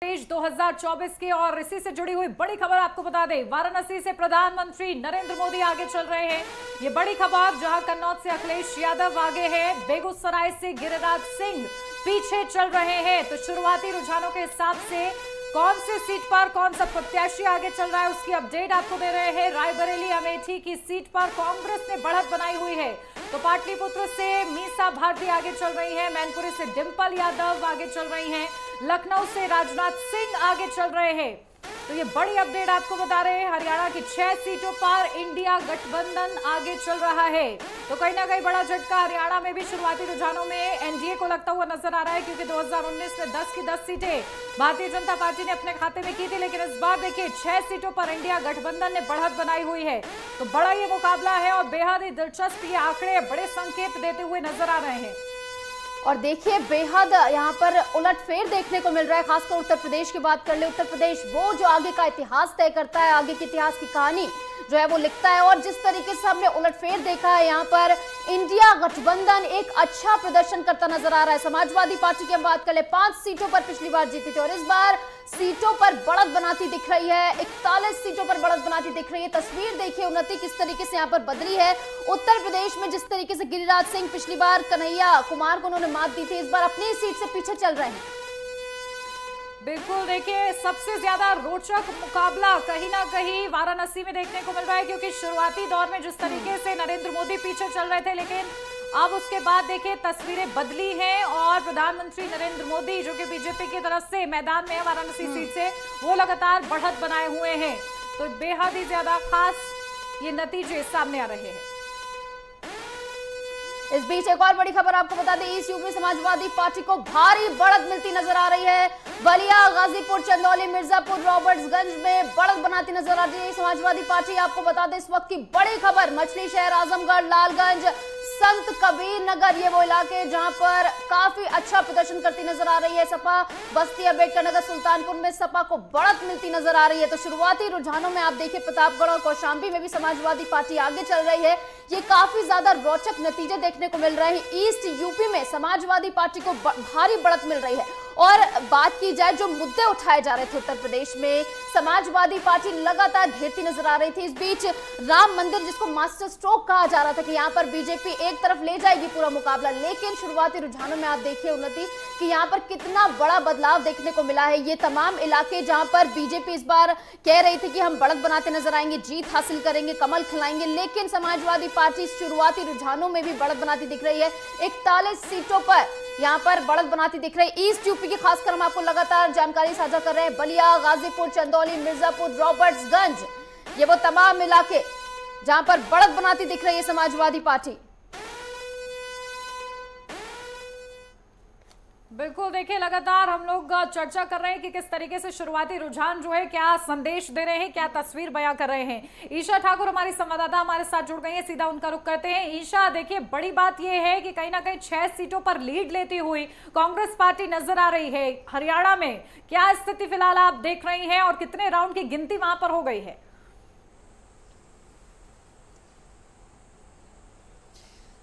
देश 2024 की और इसी से जुड़ी हुई बड़ी खबर आपको बता दें, वाराणसी से प्रधानमंत्री नरेंद्र मोदी आगे चल रहे हैं। ये बड़ी खबर, जहां कन्नौज से अखिलेश यादव आगे हैं, बेगूसराय से गिरिराज सिंह पीछे चल रहे हैं। तो शुरुआती रुझानों के हिसाब से कौन सी सीट पर कौन सा प्रत्याशी आगे चल रहा है, उसकी अपडेट आपको दे रहे हैं। रायबरेली अमेठी की सीट पर कांग्रेस ने बढ़त बनाई हुई है, तो पाटलिपुत्र से मीसा भारती आगे चल रही है, मैनपुरी से डिंपल यादव आगे चल रही हैं, लखनऊ से राजनाथ सिंह आगे चल रहे हैं। तो ये बड़ी अपडेट आपको बता रहे हैं। हरियाणा की 6 सीटों पर इंडिया गठबंधन आगे चल रहा है, तो कहीं ना कहीं बड़ा झटका हरियाणा में भी शुरुआती रुझानों में एनडीए को लगता हुआ नजर आ रहा है, क्योंकि 2019 में 10 की 10 सीटें भारतीय जनता पार्टी ने अपने खाते में की थी, लेकिन इस बार देखिए 6 सीटों पर इंडिया गठबंधन ने बढ़त बनाई हुई है। तो बड़ा ये मुकाबला है और बेहद ही दिलचस्प ये आंकड़े बड़े संकेत देते हुए नजर आ रहे हैं। और देखिए बेहद यहाँ पर उलटफेर देखने को मिल रहा है, खासकर उत्तर प्रदेश की बात कर ले। उत्तर प्रदेश वो जो आगे का इतिहास तय करता है, आगे के इतिहास की कहानी जो है वो लिखता है, और जिस तरीके से हमने उलटफेर देखा है यहाँ पर इंडिया गठबंधन एक अच्छा प्रदर्शन करता नजर आ रहा है। समाजवादी पार्टी की हम बात कर ले, 5 सीटों पर पिछली बार जीती थी और इस बार सीटों पर बढ़त बनाती दिख रही है, 41 सीटों पर बढ़त बनाती दिख रही है। तस्वीर देखिए उन्नति किस तरीके से यहाँ पर बदली है। उत्तर प्रदेश में जिस तरीके से गिरिराज सिंह पिछली बार कन्हैया कुमार को उन्होंने मात दी थी, इस बार अपनी सीट से पीछे चल रहे हैं। बिल्कुल, देखिए सबसे ज्यादा रोचक मुकाबला कहीं ना कहीं वाराणसी में देखने को मिल रहा है, क्योंकि शुरुआती दौर में जिस तरीके से नरेंद्र मोदी पीछे चल रहे थे, लेकिन अब उसके बाद देखिए तस्वीरें बदली हैं और प्रधानमंत्री नरेंद्र मोदी जो कि बीजेपी की तरफ से मैदान में है वाराणसी सीट से, वो लगातार बढ़त बनाए हुए हैं। तो बेहद ही ज्यादा खास ये नतीजे सामने आ रहे हैं। इस बीच एक और बड़ी खबर आपको बता दें, ईस्ट यूपी समाजवादी पार्टी को भारी बढ़त मिलती नजर आ रही है। बलिया, गाजीपुर, चंदौली, मिर्जापुर, रॉबर्ट्सगंज में बढ़त बनाती नजर आ रही है समाजवादी पार्टी। आपको बता दें इस वक्त की बड़ी खबर, मछली शहर, आजमगढ़, लालगंज, संत कबीर नगर, ये वो इलाके जहां पर काफी अच्छा प्रदर्शन करती नजर आ रही है सपा। बस्ती, अम्बेडकर नगर, सुल्तानपुर में सपा को बढ़त मिलती नजर आ रही है। तो शुरुआती रुझानों में आप देखिए प्रतापगढ़ और कौशाम्बी में भी समाजवादी पार्टी आगे चल रही है। ये काफी ज्यादा रोचक नतीजे देखने को मिल रहे हैं। ईस्ट यूपी में समाजवादी पार्टी को भारी बढ़त मिल रही है। और बात की जाए जो मुद्दे उठाए जा रहे थे उत्तर प्रदेश में, समाजवादी पार्टी लगातार घेरती नजर आ रही थी। इस बीच राम मंदिर, जिसको मास्टर स्ट्रोक कहा जा रहा था कि यहाँ पर बीजेपी एक तरफ ले जाएगी पूरा मुकाबला, लेकिन शुरुआती रुझानों में आप देखिए उन्नति कि यहाँ पर कितना बड़ा बदलाव देखने को मिला है। ये तमाम इलाके जहां पर बीजेपी इस बार कह रही थी कि हम बढ़त बनाते नजर आएंगे, जीत हासिल करेंगे, कमल खिलाएंगे, लेकिन समाजवादी पार्टी शुरुआती रुझानों में भी बढ़त बनाती दिख रही है। 41 सीटों पर यहाँ पर बढ़त बनाती दिख रही है। ईस्ट यूपी की खासकर हम आपको लगातार जानकारी साझा कर रहे हैं। बलिया, गाजीपुर, चंदौली, मिर्जापुर, रॉबर्ट्सगंज, ये वो तमाम इलाके जहां पर बढ़त बनाती दिख रही है समाजवादी पार्टी। बिल्कुल, देखिए लगातार हम लोग चर्चा कर रहे हैं कि किस तरीके से शुरुआती रुझान जो है क्या संदेश दे रहे हैं, क्या तस्वीर बयां कर रहे हैं। ईशा ठाकुर हमारी संवाददाता हमारे साथ जुड़ गई है, सीधा उनका रुख करते हैं। ईशा, देखिए बड़ी बात यह है कि कहीं ना कहीं 6 सीटों पर लीड लेती हुई कांग्रेस पार्टी नजर आ रही है। हरियाणा में क्या स्थिति फिलहाल आप देख रही हैं और कितने राउंड की गिनती वहां पर हो गई है?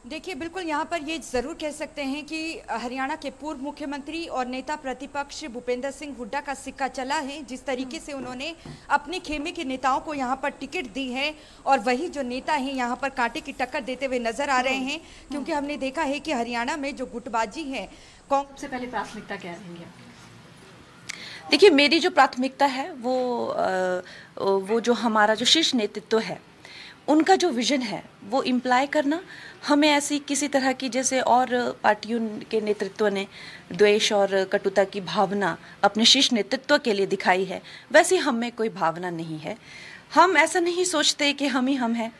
देखिए बिल्कुल, यहाँ पर ये ज़रूर कह सकते हैं कि हरियाणा के पूर्व मुख्यमंत्री और नेता प्रतिपक्ष भूपेंद्र सिंह हुड्डा का सिक्का चला है। जिस तरीके से उन्होंने अपने खेमे के नेताओं को यहाँ पर टिकट दी है, और वही जो नेता हैं यहाँ पर कांटे की टक्कर देते हुए नजर आ रहे हैं, क्योंकि हमने देखा है कि हरियाणा में जो गुटबाजी है, सबसे पहले प्राथमिकता क्या रहेगी? देखिए मेरी जो प्राथमिकता है वो जो हमारा जो शीर्ष नेतृत्व है, उनका जो विजन है वो इम्प्लाई करना। हमें ऐसी किसी तरह की, जैसे और पार्टियों के नेतृत्व ने द्वेष और कटुता की भावना अपने शीर्ष नेतृत्व के लिए दिखाई है, वैसी हम में कोई भावना नहीं है। हम ऐसा नहीं सोचते कि हम ही हम हैं,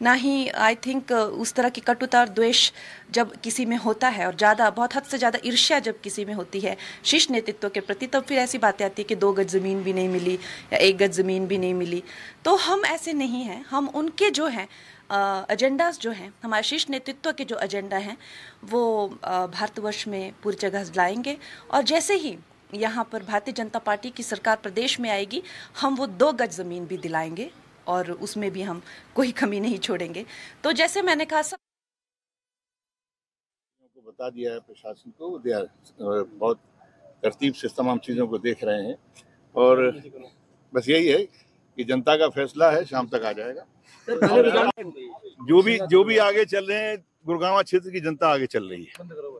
ना ही आई थिंक उस तरह की कटुता और द्वेष जब किसी में होता है, और ज़्यादा बहुत हद से ज़्यादा ईर्ष्या जब किसी में होती है शीर्ष नेतृत्व के प्रति, तब फिर ऐसी बातें आती है कि 2 गज ज़मीन भी नहीं मिली या 1 गज ज़मीन भी नहीं मिली। तो हम ऐसे नहीं हैं। हम उनके जो हैं एजेंडाज जो हैं, हमारे शीर्ष नेतृत्व के जो एजेंडा हैं, वो भारतवर्ष में पूरी जगह लाएंगे। और जैसे ही यहाँ पर भारतीय जनता पार्टी की सरकार प्रदेश में आएगी, हम वो 2 गज ज़मीन भी दिलाएंगे और उसमें भी हम कोई कमी नहीं छोड़ेंगे। तो जैसे मैंने कहा, सब को बता दिया है प्रशासन को, बहुत तरतीब से तमाम चीज़ों को देख रहे हैं और बस यही है कि जनता का फैसला है, शाम तक आ जाएगा। जो भी आगे चल रहे हैं, गुड़गांव क्षेत्र की जनता आगे चल रही है।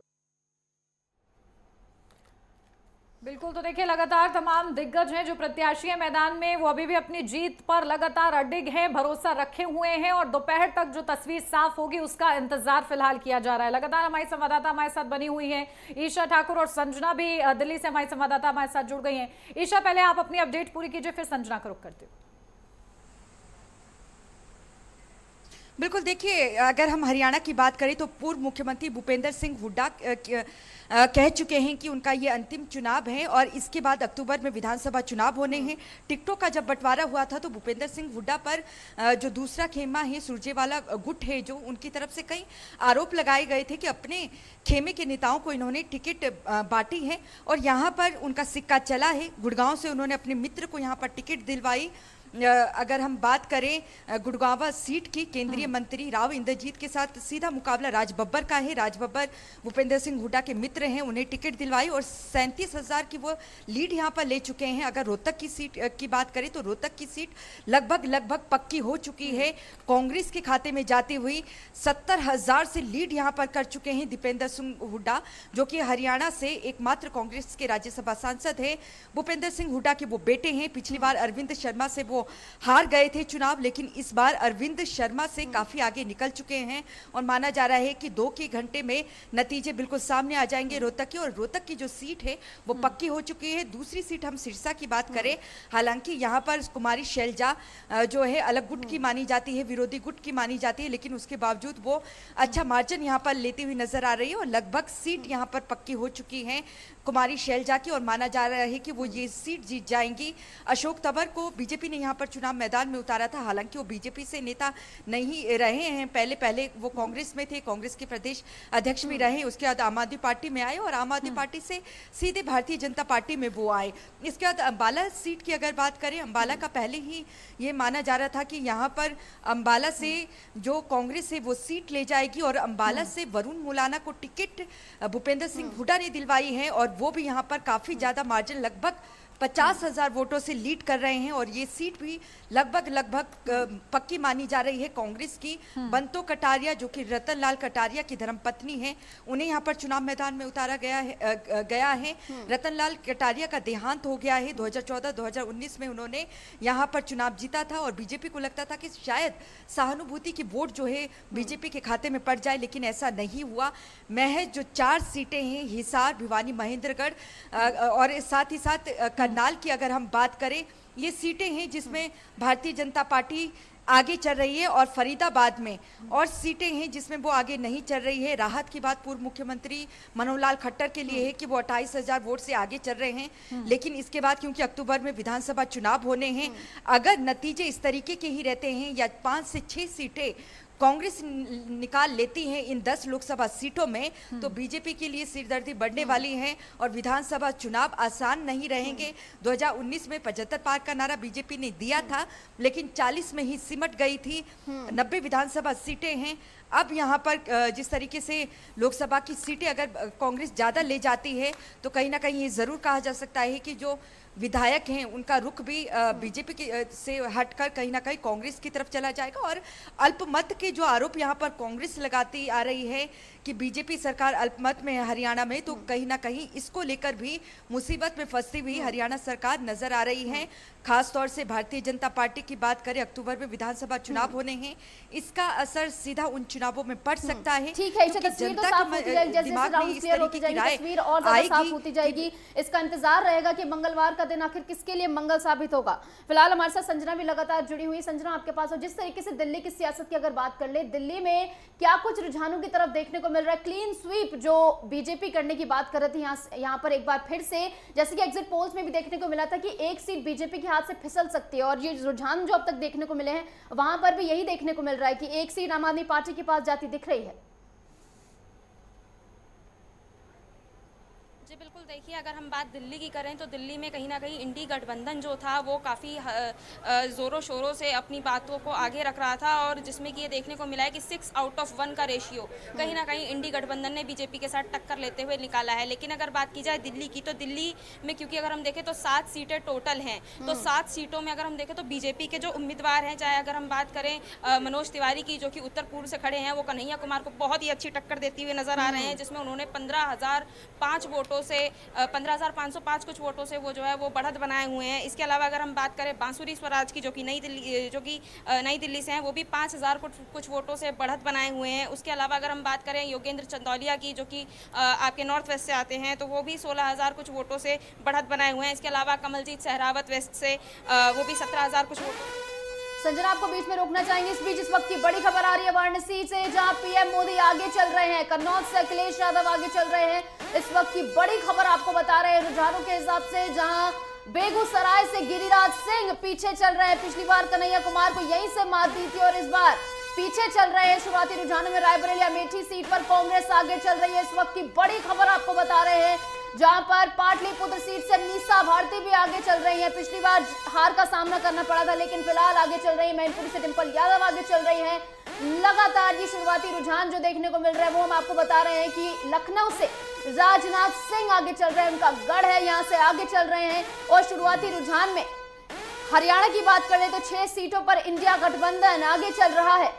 बिल्कुल, तो देखिए लगातार तमाम दिग्गज हैं जो प्रत्याशी हैं मैदान में, वो अभी भी अपनी जीत पर लगातार अडिग हैं, भरोसा रखे हुए हैं और दोपहर तक जो तस्वीर साफ होगी उसका इंतजार फिलहाल किया जा रहा है। लगातार हमारी संवाददाता हमारे साथ बनी हुई हैं, ईशा ठाकुर और संजना भी दिल्ली से हमारी संवाददाता हमारे साथ जुड़ गई हैं। ईशा, पहले आप अपनी अपडेट पूरी कीजिए, फिर संजना का रुख करते हो। बिल्कुल, देखिए अगर हम हरियाणा की बात करें तो पूर्व मुख्यमंत्री भूपेंद्र सिंह हुड्डा कह चुके हैं कि उनका ये अंतिम चुनाव है और इसके बाद अक्टूबर में विधानसभा चुनाव होने हैं। टिकटों का जब बंटवारा हुआ था तो भूपेंद्र सिंह हुड्डा पर जो दूसरा खेमा है सुरजेवाला गुट है, जो उनकी तरफ से कई आरोप लगाए गए थे कि अपने खेमे के नेताओं को इन्होंने टिकट बांटी है और यहाँ पर उनका सिक्का चला है। गुड़गांव से उन्होंने अपने मित्र को यहाँ पर टिकट दिलवाई। अगर हम बात करें गुड़गांव सीट की, केंद्रीय मंत्री राव इंद्रजीत के साथ सीधा मुकाबला राज बब्बर का है। राज बब्बर भूपेंद्र सिंह हुड्डा के मित्र हैं, उन्हें टिकट दिलवाई और 37,000 की वो लीड यहां पर ले चुके हैं। अगर रोहतक की सीट की बात करें तो रोहतक की सीट लगभग पक्की हो चुकी है। कांग्रेस के खाते में जाती हुई 70,000 से लीड यहां पर कर चुके हैं दीपेंद्र सिंह हुड्डा, जो कि हरियाणा से एकमात्र कांग्रेस के राज्यसभा सांसद है। भूपेंद्र सिंह हुड्डा के वो बेटे हैं। पिछली बार अरविंद शर्मा से वो हार गए थे चुनाव, लेकिन इस बार अरविंद शर्मा से काफी आगे निकल चुके हैं और माना जा रहा है कि 2 के घंटे में नतीजे बिल्कुल सामने आ जाएंगे रोहतक के। और रोहतक की जो सीट है वो पक्की हो चुकी है। दूसरी सीट हम सिरसा की बात करें, हालांकि यहाँ पर कुमारी शैलजा जो है अलग गुट की मानी जाती है, विरोधी गुट की मानी जाती है, लेकिन उसके बावजूद वो अच्छा मार्जिन यहाँ पर लेती हुई नजर आ रही है और लगभग सीट यहाँ पर पक्की हो चुकी है कुमारी शैलजा की और माना जा रहा है कि वो ये सीट जीत जाएंगी। अशोक तंवर को बीजेपी ने यहाँ पर चुनाव मैदान में उतारा था, हालांकि वो बीजेपी से नेता नहीं रहे हैं। पहले वो कांग्रेस में थे, कांग्रेस के प्रदेश अध्यक्ष भी रहे, उसके बाद आम आदमी पार्टी में आए और आम आदमी पार्टी से सीधे भारतीय जनता पार्टी में वो आए। इसके बाद अंबाला सीट की अगर बात करें, अंबाला का पहले ही ये माना जा रहा था कि यहाँ पर अंबाला से जो कांग्रेस है वो सीट ले जाएगी और अंबाला से वरुण मुलाना को टिकट भूपेंद्र सिंह हुड्डा ने दिलवाई है और वो भी यहाँ पर काफी ज्यादा मार्जिन लगभग 50,000 वोटों से लीड कर रहे हैं और ये सीट भी लगभग पक्की मानी जा रही है कांग्रेस की। बंतो कटारिया जो कि रतन लाल कटारिया की धर्मपत्नी है, उन्हें यहाँ पर चुनाव मैदान में उतारा गया है। रतन लाल कटारिया का देहांत हो गया है। 2014-2019 में उन्होंने यहाँ पर चुनाव जीता था और बीजेपी को लगता था कि शायद सहानुभूति की वोट जो है बीजेपी के खाते में पड़ जाए, लेकिन ऐसा नहीं हुआ। महज जो 4 सीटें हैं, हिसार, भिवानी, महेंद्रगढ़ और साथ ही साथ करनाल की अगर हम बात करें, ये सीटें हैं जिसमें भारतीय जनता पार्टी आगे चल रही है और फरीदाबाद में और सीटें हैं जिसमें वो आगे नहीं चल रही है। राहत की बात पूर्व मुख्यमंत्री मनोहर लाल खट्टर के लिए है कि वो 28,000 वोट से आगे चल रहे हैं, लेकिन इसके बाद क्योंकि अक्टूबर में विधानसभा चुनाव होने हैं, अगर नतीजे इस तरीके के ही रहते हैं या 5 से 6 सीटें कांग्रेस निकाल लेती है इन 10 लोकसभा सीटों में, तो बीजेपी के लिए सिरदर्दी बढ़ने वाली है और विधानसभा चुनाव आसान नहीं रहेंगे। 2019 में 75 पार का नारा बीजेपी ने दिया था, लेकिन 40 में ही सिमट गई थी। 90 विधानसभा सीटें हैं। अब यहाँ पर जिस तरीके से लोकसभा की सीटें अगर कांग्रेस ज़्यादा ले जाती है तो कहीं ना कहीं ये ज़रूर कहा जा सकता है कि जो विधायक हैं उनका रुख भी बीजेपी से हटकर कहीं ना कहीं कांग्रेस की तरफ चला जाएगा। और अल्पमत के जो आरोप यहाँ पर कांग्रेस लगाती आ रही है कि बीजेपी सरकार अल्पमत में है हरियाणा में, तो कहीं ना कहीं इसको लेकर भी मुसीबत में फंसी हुई हरियाणा सरकार नजर आ रही है। खास तौर से भारतीय जनता पार्टी की बात करें, अक्टूबर में विधानसभा चुनाव होने हैं, इसका असर सीधा उन चुनावों में पड़ सकता है। ठीक है, जनता के दिमाग में इस तरीके की तस्वीर और ज्यादा साफ होती जाएगी। इसका इंतजार रहेगा कि मंगलवार का दिन आखिर किसके लिए मंगल साबित होगा। फिलहाल हमारे साथ संजना भी लगातार जुड़ी हुई। संजना, आपके पास हो, जिस तरीके से दिल्ली की सियासत की अगर बात कर ले, दिल्ली में क्या कुछ रुझानों की तरफ देखने को मिल रहा है? क्लीन स्वीप जो बीजेपी करने की बात कर रही थी, यहाँ पर एक बार फिर से जैसे कि एग्जिट पोल्स में भी देखने को मिला था कि एक सीट बीजेपी के हाथ से फिसल सकती है और ये रुझान जो अब तक देखने को मिले हैं वहां पर भी यही देखने को मिल रहा है कि एक सीट आम आदमी पार्टी के पास जाती दिख रही है। जी बिल्कुल, देखिए अगर हम बात दिल्ली की करें तो दिल्ली में कहीं ना कहीं इंडी गठबंधन जो था वो काफ़ी ज़ोरों शोरों से अपनी बातों को आगे रख रहा था, और जिसमें कि ये देखने को मिला है कि 6 आउट ऑफ 1 का रेशियो कहीं ना कहीं इंडी गठबंधन ने बीजेपी के साथ टक्कर लेते हुए निकाला है। लेकिन अगर बात की जाए दिल्ली की, तो दिल्ली में क्योंकि अगर हम देखें तो 7 सीटें टोटल हैं, तो 7 सीटों में अगर हम देखें तो बीजेपी के जो उम्मीदवार हैं, चाहे अगर हम बात करें मनोज तिवारी की जो कि उत्तर पूर्व से खड़े हैं, वो कन्हैया कुमार को बहुत ही अच्छी टक्कर देती हुए नजर आ रहे हैं, जिसमें उन्होंने 15,005 वोटों से 15,505 कुछ वोटों से वो जो है वो बढ़त बनाए हुए हैं। इसके अलावा अगर हम बात करें बांसुरी स्वराज की जो कि नई दिल्ली से हैं, वो भी 5,000 कुछ वोटों से बढ़त बनाए हुए हैं। उसके अलावा अगर हम बात करें योगेंद्र चंदौलिया की जो कि आपके नॉर्थ वेस्ट से आते हैं, तो वो भी 16,000 कुछ वोटों से बढ़त बनाए हुए हैं। इसके अलावा कमलजीत सहरावत वेस्ट से वो भी 17,000 कुछ वोटों। संजना, आपको बीच में रोकना चाहेंगे। इस बीच इस वक्त की बड़ी खबर आ रही है वाराणसी से, जहां पीएम मोदी आगे चल रहे हैं, कन्नौज से अखिलेश यादव आगे चल रहे हैं। इस वक्त की बड़ी खबर आपको बता रहे हैं रुझानों के हिसाब से, जहां बेगूसराय से गिरिराज सिंह पीछे चल रहे हैं। पिछली बार कन्हैया कुमार को यहीं से मात दी थी और इस बार पीछे चल रहे हैं। शुरुआती रुझानों में रायबरेली अमेठी सीट पर कांग्रेस आगे चल रही है। इस वक्त की बड़ी खबर आपको बता रहे हैं, जहां पर पाटलिपुत्र सीट से मीसा भारती भी आगे चल रही है। पिछली बार हार का सामना करना पड़ा था, लेकिन फिलहाल आगे चल रही है। मैनपुरी से डिंपल यादव आगे चल रही हैं। लगातार ये शुरुआती रुझान जो देखने को मिल रहा है वो हम आपको बता रहे हैं कि लखनऊ से राजनाथ सिंह आगे चल रहे हैं, उनका गढ़ है, यहाँ से आगे चल रहे हैं। और शुरुआती रुझान में हरियाणा की बात करें तो 6 सीटों पर इंडिया गठबंधन आगे चल रहा है।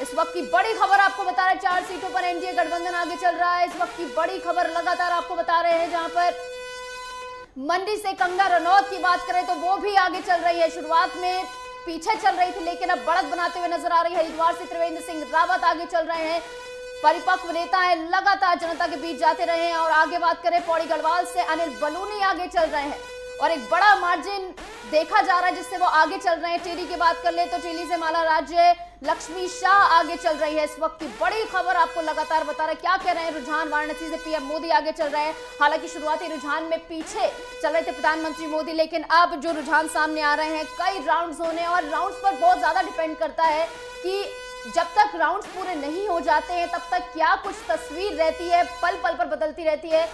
इस वक्त की बड़ी खबर आपको बता रहे हैं, 4 सीटों पर एनडीए गठबंधन आगे चल रहा है। इस वक्त की बड़ी खबर लगातार आपको बता रहे हैं, जहां पर मंडी से कंगना रनौत की बात करें तो वो भी आगे चल रही है। शुरुआत में पीछे चल रही थी, लेकिन अब बढ़त बनाते हुए नजर आ रही है। हरिद्वार से त्रिवेंद्र सिंह रावत आगे चल रहे हैं, परिपक्व नेता है, लगातार जनता के बीच जाते रहे हैं। और आगे बात करें पौड़ी गढ़वाल से अनिल बलूनी आगे चल रहे हैं और एक बड़ा मार्जिन देखा जा रहा है जिससे वो आगे चल रहे हैं। टिहरी की बात कर ले तो टिहरी से माला राज्य लक्ष्मी शाह आगे चल रही है। इस वक्त की बड़ी खबर आपको लगातार बता रहे क्या कह रहे हैं रुझान। वाराणसी से पीएम मोदी आगे चल रहे हैं। हालांकि शुरुआती रुझान में पीछे चल रहे थे प्रधानमंत्री मोदी, लेकिन अब जो रुझान सामने आ रहे हैं, कई राउंड्स होने और राउंड्स पर बहुत ज्यादा डिपेंड करता है कि जब तक राउंड्स पूरे नहीं हो जाते हैं तब तक क्या कुछ तस्वीर रहती है, पल पल पर बदलती रहती है।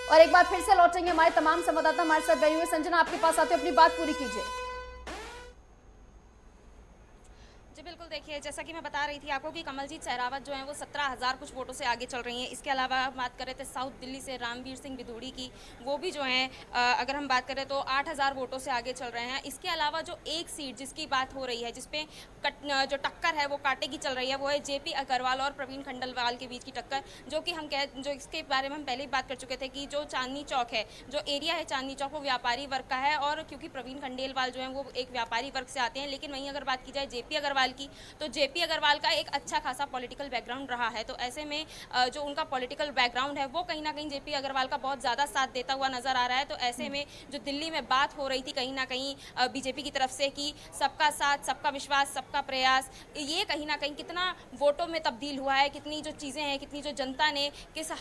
और एक बार फिर से लौटेंगे हमारे तमाम संवाददाता हमारे साथ बैठे हुए। संजना, आपके पास आते अपनी बात पूरी कीजिए। बिल्कुल, देखिए जैसा कि मैं बता रही थी आपको कि कमलजीत सहरावत जो हैं वो 17,000 कुछ वोटों से आगे चल रही हैं। इसके अलावा बात करें तो साउथ दिल्ली से रामवीर सिंह बिधूड़ी की, वो भी जो हैं अगर हम बात करें तो 8,000 वोटों से आगे चल रहे हैं। इसके अलावा जो एक सीट जिसकी बात हो रही है, जिसपे जो टक्कर है वो कांटे की चल रही है, वो है जेपी अग्रवाल और प्रवीण खंडेलवाल के बीच की टक्कर, जो कि जो इसके बारे में हम पहले ही बात कर चुके थे कि जो चांदनी चौक है, जो एरिया है चांदनी चौक, वो व्यापारी वर्ग का है। और क्योंकि प्रवीण खंडेलवाल जो है वो एक व्यापारी वर्ग से आते हैं, लेकिन वहीं अगर बात की जाए जेपी अग्रवाल की, तो जेपी अग्रवाल का एक अच्छा खासा पॉलिटिकल बैकग्राउंड रहा है। तो ऐसे में जो उनका पॉलिटिकल बैकग्राउंड है वो कहीं ना कहीं जेपी अग्रवाल का बहुत ज़्यादा साथ देता हुआ नजर आ रहा है। तो ऐसे में जो दिल्ली में बात हो रही थी कहीं ना कहीं बीजेपी की तरफ से कि सबका साथ, सबका विश्वास, सबका प्रयास, ये कहीं ना कहीं कितना वोटों में तब्दील हुआ है, कितनी जो चीज़ें हैं, कितनी जो जनता ने किस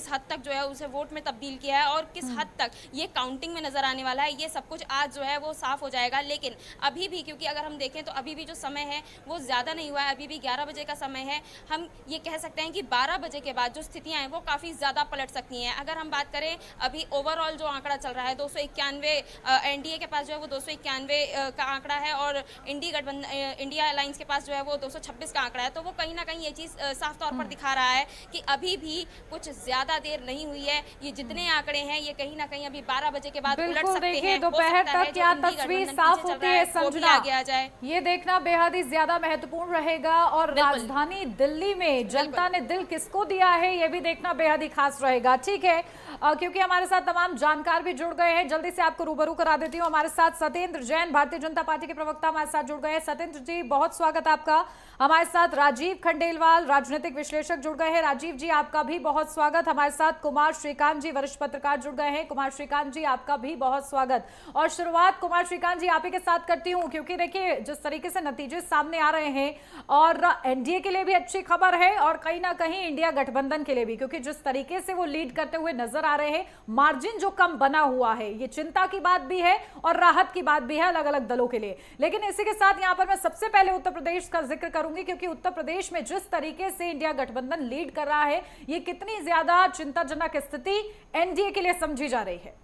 हद तक जो है उसे वोट में तब्दील किया है और किस हद तक ये काउंटिंग में नजर आने वाला है, ये सब कुछ आज जो है वो साफ हो जाएगा। लेकिन अभी भी, क्योंकि अगर हम देखें तो अभी भी जो समय है वो ज़्यादा नहीं हुआ है, अभी भी 11 बजे का समय है। हम ये कह सकते हैं कि 12 बजे के बाद जो स्थितियां हैं वो काफ़ी ज़्यादा पलट सकती हैं। अगर हम बात करें अभी ओवरऑल जो आंकड़ा चल रहा है 291, एनडीए के पास जो है वो 291 का आंकड़ा है और इंडिया अलायंस के पास जो है वो 226 का आंकड़ा है। तो वो कहीं ना कहीं ये चीज़ साफ तौर पर दिखा रहा है कि अभी भी कुछ ज़्यादा देर नहीं हुई है। ये जितने आंकड़े हैं ये कहीं ना कहीं अभी 12 बजे के बाद उलट सकते हैं। दोपहर तक क्या तस्वीर साफ होती है संजना, आगे आ जाए, ये देखना बेहद ही ज्यादा महत्वपूर्ण रहेगा। और राजधानी दिल्ली में जनता ने दिल किसको दिया है ये भी देखना बेहद ही खास रहेगा। ठीक है, क्योंकि हमारे साथ तमाम जानकार भी जुड़ गए हैं, जल्दी से आपको रूबरू करा देती हूँ। हमारे साथ सत्येंद्र जैन, भारतीय जनता पार्टी के प्रवक्ता, हमारे साथ जुड़ गए हैं। सत्येंद्र जी, बहुत स्वागत आपका। हमारे साथ राजीव खंडेलवाल, राजनीतिक विश्लेषक, जुड़ गए हैं। राजीव जी, आपका भी बहुत स्वागत। हमारे साथ कुमार श्रीकांत जी, वरिष्ठ पत्रकार, जुड़ गए हैं। कुमार श्रीकांत जी, आपका भी बहुत स्वागत। और शुरुआत कुमार श्रीकांत जी आप ही के साथ करती हूँ, क्योंकि देखिए जिस तरीके से नतीजे सामने आ रहे हैं और एनडीए के लिए भी अच्छी खबर है और कहीं ना कहीं इंडिया गठबंधन के लिए भी, क्योंकि जिस तरीके से वो लीड करते हुए नजर आ रहे हैं, मार्जिन जो कम बना हुआ है, ये चिंता की बात भी है और राहत की बात भी है अलग अलग दलों के लिए। लेकिन इसी के साथ यहां पर मैं सबसे पहले उत्तर प्रदेश का जिक्र करूंगी, क्योंकि उत्तर प्रदेश में जिस तरीके से इंडिया गठबंधन लीड कर रहा है, ये कितनी ज्यादा चिंताजनक स्थिति एनडीए के लिए समझी जा रही है।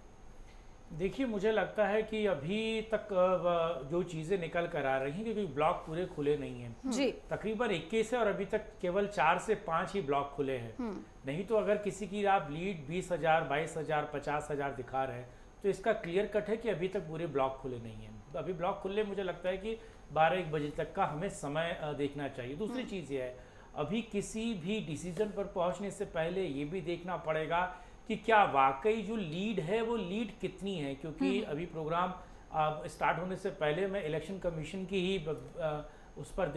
देखिए, मुझे लगता है कि अभी तक जो चीज़ें निकल कर आ रही हैं, क्योंकि ब्लॉक पूरे खुले नहीं हैं जी, तकरीबन 21 है और अभी तक केवल 4 से 5 ही ब्लॉक खुले हैं। नहीं तो अगर किसी की आप लीड 20,000, 22,000, 50,000 दिखा रहे हैं तो इसका क्लियर कट है कि अभी तक पूरे ब्लॉक खुले नहीं हैं। अभी ब्लॉक खुले मुझे लगता है कि 12-1 बजे तक का हमें समय देखना चाहिए। दूसरी चीज़ ये है, अभी किसी भी डिसीजन पर पहुँचने से पहले ये भी देखना पड़ेगा कि क्या वाकई जो लीड है वो लीड कितनी है, क्योंकि अभी प्रोग्राम स्टार्ट होने से पहले मैं इलेक्शन कमीशन की ही उस पर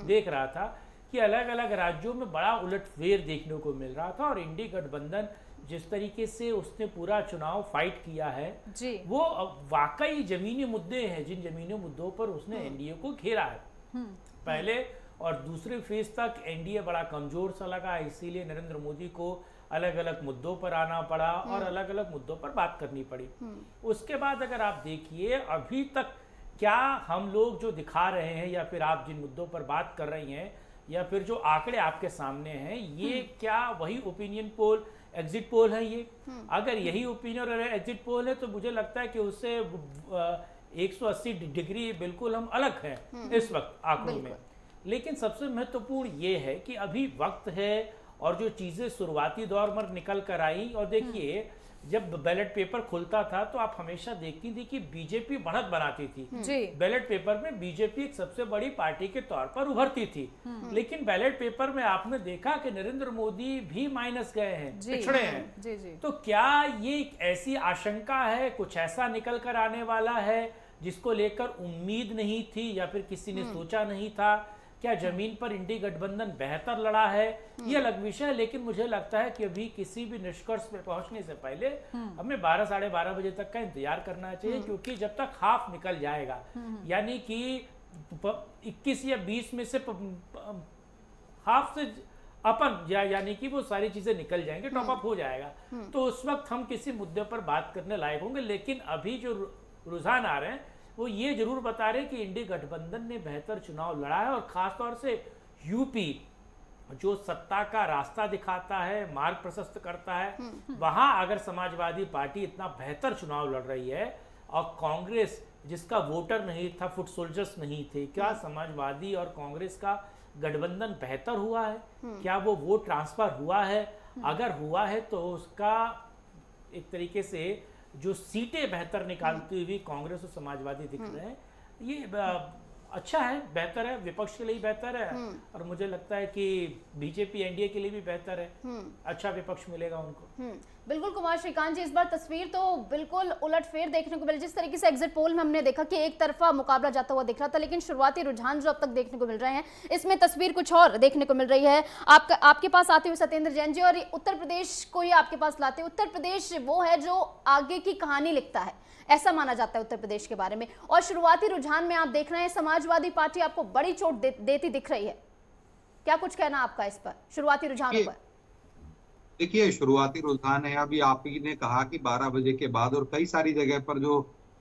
देख रहा था कि अलग अलग राज्यों में बड़ा उलटफेर देखने को मिल रहा था और इंडिया गठबंधन जिस तरीके से उसने पूरा चुनाव फाइट किया है जी, वो वाकई जमीनी मुद्दे हैं, जिन जमीनी मुद्दों पर उसने एनडीए को घेरा है। पहले और दूसरे फेज तक एनडीए बड़ा कमजोर सा लगा, इसीलिए नरेंद्र मोदी को अलग अलग मुद्दों पर आना पड़ा और अलग अलग मुद्दों पर बात करनी पड़ी। उसके बाद अगर आप देखिए अभी तक क्या हम लोग जो दिखा रहे हैं या फिर आप जिन मुद्दों पर बात कर रही हैं या फिर जो आंकड़े आपके सामने हैं, ये क्या वही ओपिनियन पोल, एग्जिट पोल है ये? अगर यही ओपिनियन और एग्जिट पोल है तो मुझे लगता है कि उससे 180 डिग्री बिल्कुल हम अलग हैं इस वक्त आंकड़ों में। लेकिन सबसे महत्वपूर्ण ये है कि अभी वक्त है और जो चीजें शुरुआती दौर में निकल कर आई, और देखिए जब बैलेट पेपर खुलता था तो आप हमेशा देखती थी कि बीजेपी बढ़त बनाती थी जी, बैलेट पेपर में बीजेपी एक सबसे बड़ी पार्टी के तौर पर उभरती थी। लेकिन बैलेट पेपर में आपने देखा कि नरेंद्र मोदी भी माइनस गए हैं, पिछड़े हैं। जी, जी। तो क्या ये एक ऐसी आशंका है, कुछ ऐसा निकल कर आने वाला है जिसको लेकर उम्मीद नहीं थी या फिर किसी ने सोचा नहीं था? क्या जमीन पर इंडी गठबंधन बेहतर लड़ा है, ये अलग विषय है। लेकिन मुझे लगता है कि अभी किसी भी निष्कर्ष पे पहुंचने से पहले हमें 12 साढ़े 12 बजे तक का इंतजार करना चाहिए, क्योंकि जब तक हाफ निकल जाएगा, यानी कि 21 या 20 में से हाफ से अपन यानी कि वो सारी चीजें निकल जाएंगे, टॉप अप हो जाएगा, तो उस वक्त हम किसी मुद्दे पर बात करने लायक होंगे। लेकिन अभी जो रुझान आ रहे हैं वो ये जरूर बता रहे हैं कि इंडी गठबंधन ने बेहतर चुनाव लड़ा है और खासतौर से यूपी जो सत्ता का रास्ता दिखाता है, मार्ग प्रशस्त करता है, वहां अगर समाजवादी पार्टी इतना बेहतर चुनाव लड़ रही है और कांग्रेस जिसका वोटर नहीं था, फुट सोल्जर्स नहीं थे, क्या समाजवादी और कांग्रेस का गठबंधन बेहतर हुआ है? क्या वो वोट ट्रांसफर हुआ है? अगर हुआ है तो उसका एक तरीके से जो सीटें बेहतर निकालती हुई कांग्रेस और समाजवादी दिख रहे हैं, ये अच्छा है, बेहतर है, विपक्ष के लिए बेहतर है और मुझे लगता है कि बीजेपी एनडीए के लिए भी बेहतर है, अच्छा विपक्ष मिलेगा उनको। बिल्कुल कुमार श्रीकांत जी, इस बार तस्वीर तो बिल्कुल उलटफेर देखने को मिली। जिस तरीके से एग्जिट पोल में हमने देखा कि एक तरफा मुकाबला जाता हुआ दिख रहा था, लेकिन शुरुआती रुझान जो अब तक देखने को मिल रहे हैं, इसमें तस्वीर कुछ और देखने को मिल रही है। आपके पास आते हुए सत्येंद्र जैन जी, और उत्तर प्रदेश को ही आपके पास लाते, उत्तर प्रदेश वो है जो आगे की कहानी लिखता है, ऐसा माना जाता है उत्तर प्रदेश के बारे में। और शुरुआती रुझान में आप देख रहे हैं समाजवादी पार्टी आपको बड़ी चोट देती दिख रही है, क्या कुछ कहना आपका इस पर, शुरुआती रुझानों पर? देखिए, शुरुआती रुझान है, अभी आप ही ने कहा कि 12 बजे के बाद, और कई सारी जगह पर जो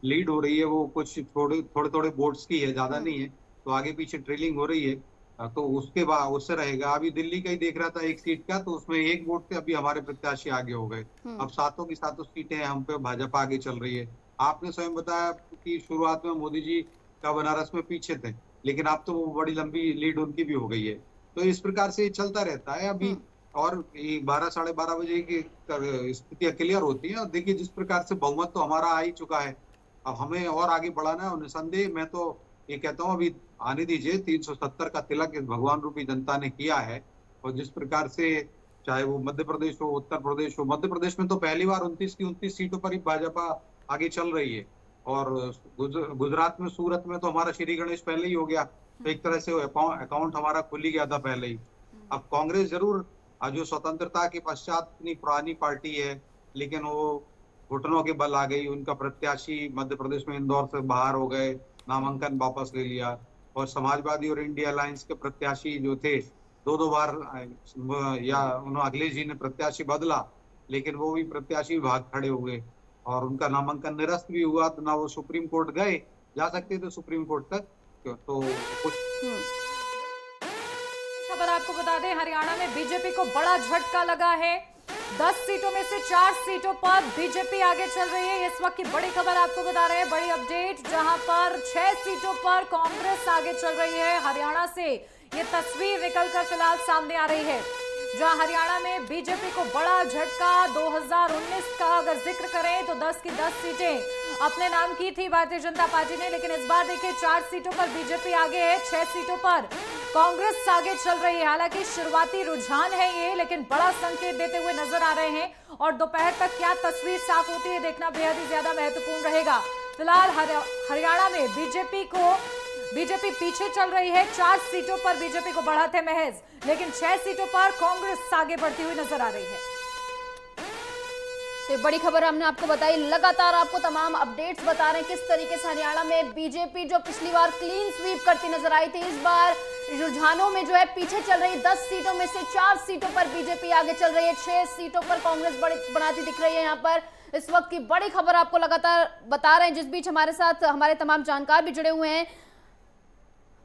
लीड हो रही है वो कुछ थोड़े वोट्स की है, ज्यादा नहीं है, तो आगे पीछे ट्रेलिंग हो रही है, तो उसके बाद उससे रहेगा। अभी दिल्ली का ही देख रहा था एक सीट का, तो उसमें 1 वोट से अभी हमारे प्रत्याशी आगे हो गए। अब सातों की सातों सीटें हम पे भाजपा आगे चल रही है। आपने स्वयं बताया कि शुरुआत में मोदी जी का बनारस में पीछे थे, लेकिन अब तो बड़ी लंबी लीड उनकी भी हो गई है। तो इस प्रकार से चलता रहता है अभी, और 12 साढ़े 12 बजे की स्थितियां क्लियर होती है। और देखिए, जिस प्रकार से बहुमत तो हमारा आ ही चुका है, अब हमें और आगे बढ़ाना है। और निसंदेह मैं तो ये कहता हूँ अभी आने दीजिए, 370 का तिलक इस भगवान रूपी जनता ने किया है। और जिस प्रकार से चाहे वो मध्य प्रदेश हो, उत्तर प्रदेश हो, मध्य प्रदेश में तो पहली बार 29 की 29 सीटों पर ही भाजपा आगे चल रही है। और गुजरात में, सूरत में तो हमारा श्री गणेश पहले ही हो गया, तो एक तरह से अकाउंट हमारा खुल ही गया था पहले ही। अब कांग्रेस जरूर जो स्वतंत्रता के पश्चात इतनी पुरानी पार्टी है, लेकिन वो घुटनों के बल आ गई। उनका प्रत्याशी मध्य प्रदेश में इंदौर से बाहर हो गए, नामांकन वापस ले लिया, और समाजवादी और इंडिया अलायंस के प्रत्याशी जो थे 2-2 बार या उन्होंने अखिलेश जी ने प्रत्याशी बदला, लेकिन वो भी प्रत्याशी भाग खड़े हुए और उनका नामांकन निरस्त भी हुआ, तो ना वो सुप्रीम कोर्ट गए, जा सकते थे सुप्रीम कोर्ट तक। तो कुछ खबर आपको बता दें, हरियाणा में बीजेपी को बड़ा झटका लगा है। 10 सीटों में से 4 सीटों पर बीजेपी आगे चल रही है। इस वक्त की बड़ी खबर आपको बता रहे हैं, बड़ी अपडेट, जहां पर 6 सीटों पर कांग्रेस आगे चल रही है। हरियाणा से ये तस्वीर निकलकर फिलहाल सामने आ रही है, जहां हरियाणा में बीजेपी को बड़ा झटका। 2019 का अगर जिक्र करें तो 10 की 10 सीटें अपने नाम की थी भारतीय जनता पार्टी ने, लेकिन इस बार देखिए 4 सीटों पर बीजेपी आगे है, 6 सीटों पर कांग्रेस आगे चल रही है। हालांकि शुरुआती रुझान है ये, लेकिन बड़ा संकेत देते हुए नजर आ रहे हैं और दोपहर तक क्या तस्वीर साफ होती है देखना बेहद ही ज्यादा महत्वपूर्ण रहेगा। फिलहाल हरियाणा में बीजेपी पीछे चल रही है। 4 सीटों पर बीजेपी को बढ़त है महज, लेकिन 6 सीटों पर कांग्रेस आगे बढ़ती हुई नजर आ रही है। तो बड़ी खबर हमने आपको बताई, लगातार आपको तमाम अपडेट्स बता रहे हैं किस तरीके से हरियाणा में बीजेपी जो पिछली बार क्लीन स्वीप करती नजर आई थी, इस बार रुझानों में जो है पीछे चल रही। 10 सीटों में से 4 सीटों पर बीजेपी आगे चल रही है, 6 सीटों पर कांग्रेस बनाती दिख रही है। यहाँ पर इस वक्त की बड़ी खबर आपको लगातार बता रहे हैं, जिस बीच हमारे साथ हमारे तमाम जानकार भी जुड़े हुए हैं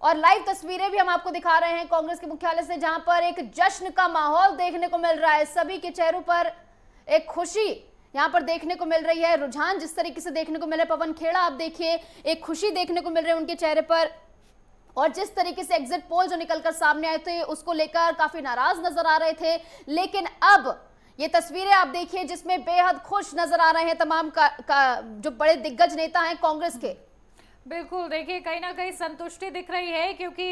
और लाइव तस्वीरें भी हम आपको दिखा रहे हैं कांग्रेस के मुख्यालय से, जहां पर एक जश्न का माहौल देखने को मिल रहा है। सभी के चेहरों पर एक खुशी यहां पर देखने को मिल रही है। रुझान जिस तरीके से देखने को मिल रहे, पवन खेड़ा आप देखिए, एक खुशी देखने को मिल रही है उनके चेहरे पर। और जिस तरीके से एग्जिट पोल जो निकलकर सामने आए थे उसको लेकर काफी नाराज नजर आ रहे थे, लेकिन अब ये तस्वीरें आप देखिए जिसमें बेहद खुश नजर आ रहे हैं तमाम जो बड़े दिग्गज नेता हैं कांग्रेस के। बिल्कुल, देखिए कहीं ना कहीं संतुष्टि दिख रही है, क्योंकि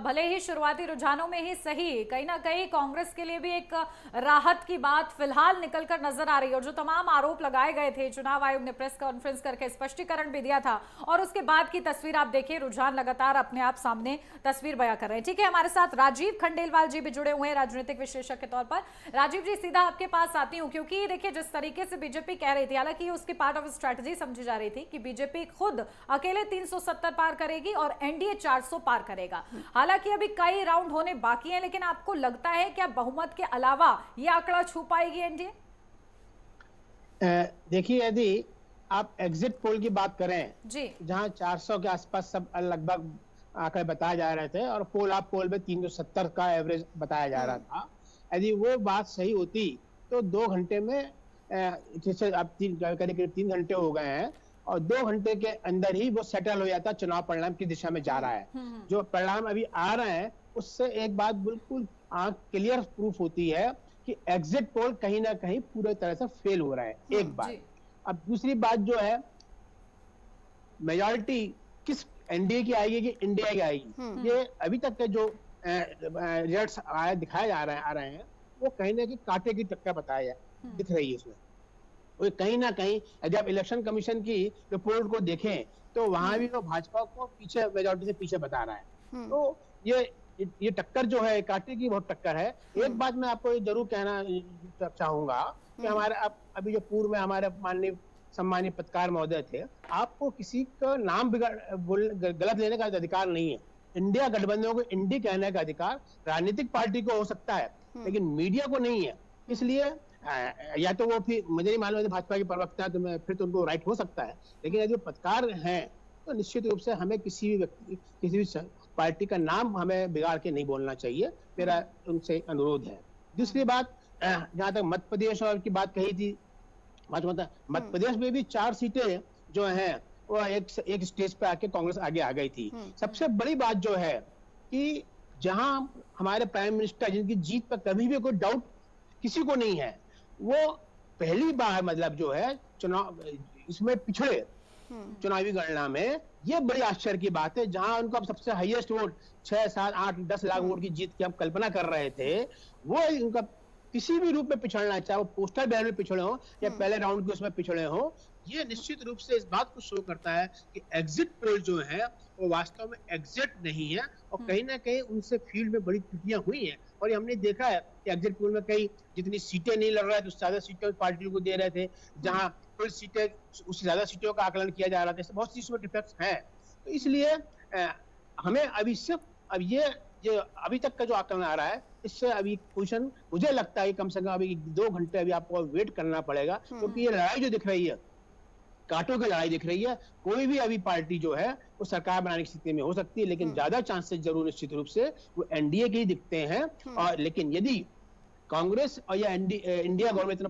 भले ही शुरुआती रुझानों में ही सही, कहीं ना कहीं कांग्रेस के लिए भी एक राहत की बात फिलहाल निकलकर नजर आ रही है। और जो तमाम आरोप लगाए गए थे, चुनाव आयोग ने प्रेस कॉन्फ्रेंस करके स्पष्टीकरण भी दिया था और उसके बाद की तस्वीर आप देखिए, रुझान लगातार अपने आप सामने तस्वीर बयां कर रहे हैं। ठीक है, हमारे साथ राजीव खंडेलवाल जी भी जुड़े हुए हैं राजनीतिक विश्लेषक के तौर पर। राजीव जी, सीधा आपके पास आती हूँ, क्योंकि देखिए जिस तरीके से बीजेपी कह रही थी, हालांकि उसकी पार्ट ऑफ स्ट्रैटेजी समझी जा रही थी कि बीजेपी खुद अकेले 370 पार करेगी और एनडीए 400 पार करेगा। हालांकि अभी कई राउंड होने बाकी हैं, लेकिन आपको लगता है क्या बहुमत के अलावा यह आंकड़ा छू पाएगी एनडीए? देखिए, यदि आप एग्जिट पोल की बात करें जी, जहां 400 के आसपास सब लगभग आंकड़े बताए जा रहे थे और पोल में 370 का एवरेज बताया जा रहा था, यदि वो बात सही होती तो 2 घंटे में, जैसे अब 3 घंटे हो गए हैं और 2 घंटे के अंदर ही वो सेटल हो जाता चुनाव परिणाम की दिशा में जा रहा है। जो परिणाम अभी आ रहे हैं उससे एक बात बिल्कुल क्लियर प्रूफ होती है कि एग्जिट पोल कहीं ना कहीं पूरे तरह से फेल हो रहा है, एक बात। अब दूसरी बात जो है, मेजॉरिटी किस एनडीए की आएगी कि इंडिया की आएगी, ये अभी तक के जो रिजल्ट्स दिखाए आ रहे हैं वो कहीं ना कहीं कांटे की टक्कर बताया दिख रही है इसमें। कहीं ना कहीं यदि आप इलेक्शन कमीशन की रिपोर्ट को देखें तो वहां भी वो भाजपा को पीछे, मेजॉरिटी से पीछे बता रहा है। तो ये टक्कर जो है कांटे की बहुत टक्कर है। एक बात मैं आपको जरूर कहना चाहूंगा कि हमारे अभी जो पूर्व में हमारे माननीय सम्मानीय पत्रकार महोदय थे, आपको किसी का नाम गलत लेने का अधिकार नहीं है। इंडिया गठबंधन को इंडी कहने का अधिकार राजनीतिक पार्टी को हो सकता है, लेकिन मीडिया को नहीं है। इसलिए या तो वो फिर मुझे नहीं मालूम भाजपा की प्रवक्ता है तो मैं फिर तो उनको राइट हो सकता है, लेकिन यदि वो पत्रकार हैं तो निश्चित रूप से हमें किसी भी व्यक्ति, किसी भी पार्टी का नाम हमें बिगाड़ के नहीं बोलना चाहिए, मेरा उनसे अनुरोध है। दूसरी बात, जहां तक मध्य प्रदेश और की बात कही थी, मध्य प्रदेश में भी 4 सीटें जो हैं वो एक स्टेज पे आके कांग्रेस आगे आ गई थी। सबसे बड़ी बात जो है कि जहां हमारे प्राइम मिनिस्टर, जिनकी जीत पर कभी भी कोई डाउट किसी को नहीं है, वो पहली बार मतलब जो है चुनाव इसमें पिछड़े चुनावी गणना में, ये बड़ी आश्चर्य की बात है। जहां उनको अब सबसे हाईएस्ट वोट 6, 7, 8, 10 लाख वोट की जीत की हम कल्पना कर रहे थे, वो उनका किसी भी रूप में पिछड़ना, चाहे वो पोस्टर बैलेट में पिछड़े हो या पहले राउंड के उसमें पिछड़े हो, ये निश्चित रूप से इस बात को शो करता है कि एग्जिट पोल जो है वो वास्तव में एग्जिट नहीं है और कहीं ना कहीं उनसे फील्ड में बड़ी त्रुटियां हुई हैं। और ये हमने देखा है कि एग्जिट पोल में कई जितनी सीटें नहीं लड़ रहे थे, उससे ज्यादा सीटें पार्टियों को दे रहे थे, जहां कुल सीटें उससे ज्यादा सीटों का आकलन किया जा रहा था। बहुत सी इसमें डिफेक्ट्स हैं। तो इसलिए हमें अभी सिर्फ अब ये अभी तक का जो आकलन आ रहा है, इससे अभी पोजीशन मुझे लगता है कि कम से कम अभी 2 घंटे अभी आपको वेट करना पड़ेगा, क्योंकि ये लड़ाई जो दिख रही है, कांटों की लड़ाई दिख रही है। कोई भी अभी पार्टी जो है वो सरकार बनाने की स्थिति में हो सकती है, लेकिन ज्यादा चांसेस जरूर निश्चित रूप से वो एनडीए के ही दिखते हैं। और लेकिन यदि कांग्रेस और या इंडिया गवर्नमेंट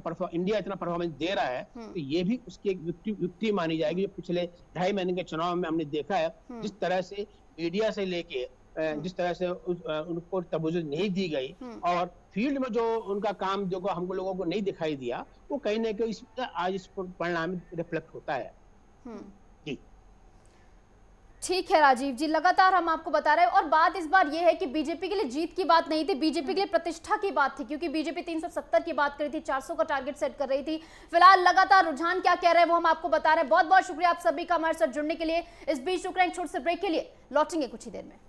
इतना परफॉर्मेंस दे रहा है, तो ये भी उसकी एक विक्ट्री मानी जाएगी। जो पिछले 2.5 महीने के चुनाव में हमने देखा है, जिस तरह से मीडिया से लेके जिस तरह से उनको तवज्जो नहीं दी गई और फील्ड में जो उनका काम जो हम लोगों को नहीं दिखाई दिया, वो कहीं ना कहीं आज इस परिणाम रिफ्लेक्ट होता है। जी ठीक है राजीव जी, लगातार हम आपको बता रहे हैं। और बात इस बार ये है कि बीजेपी के लिए जीत की बात नहीं थी, बीजेपी के लिए प्रतिष्ठा की बात थी, क्योंकि बीजेपी 370 की बात कर रही थी, 400 का टारगेट सेट कर रही थी। फिलहाल लगातार रुझान क्या कह रहे हैं वो हम आपको बता रहे हैं। बहुत बहुत शुक्रिया आप सभी का हमारे साथ जुड़ने के लिए। इस बीच रुक रहे हैं छोटे से ब्रेक के लिए, लौटेंगे कुछ ही देर में।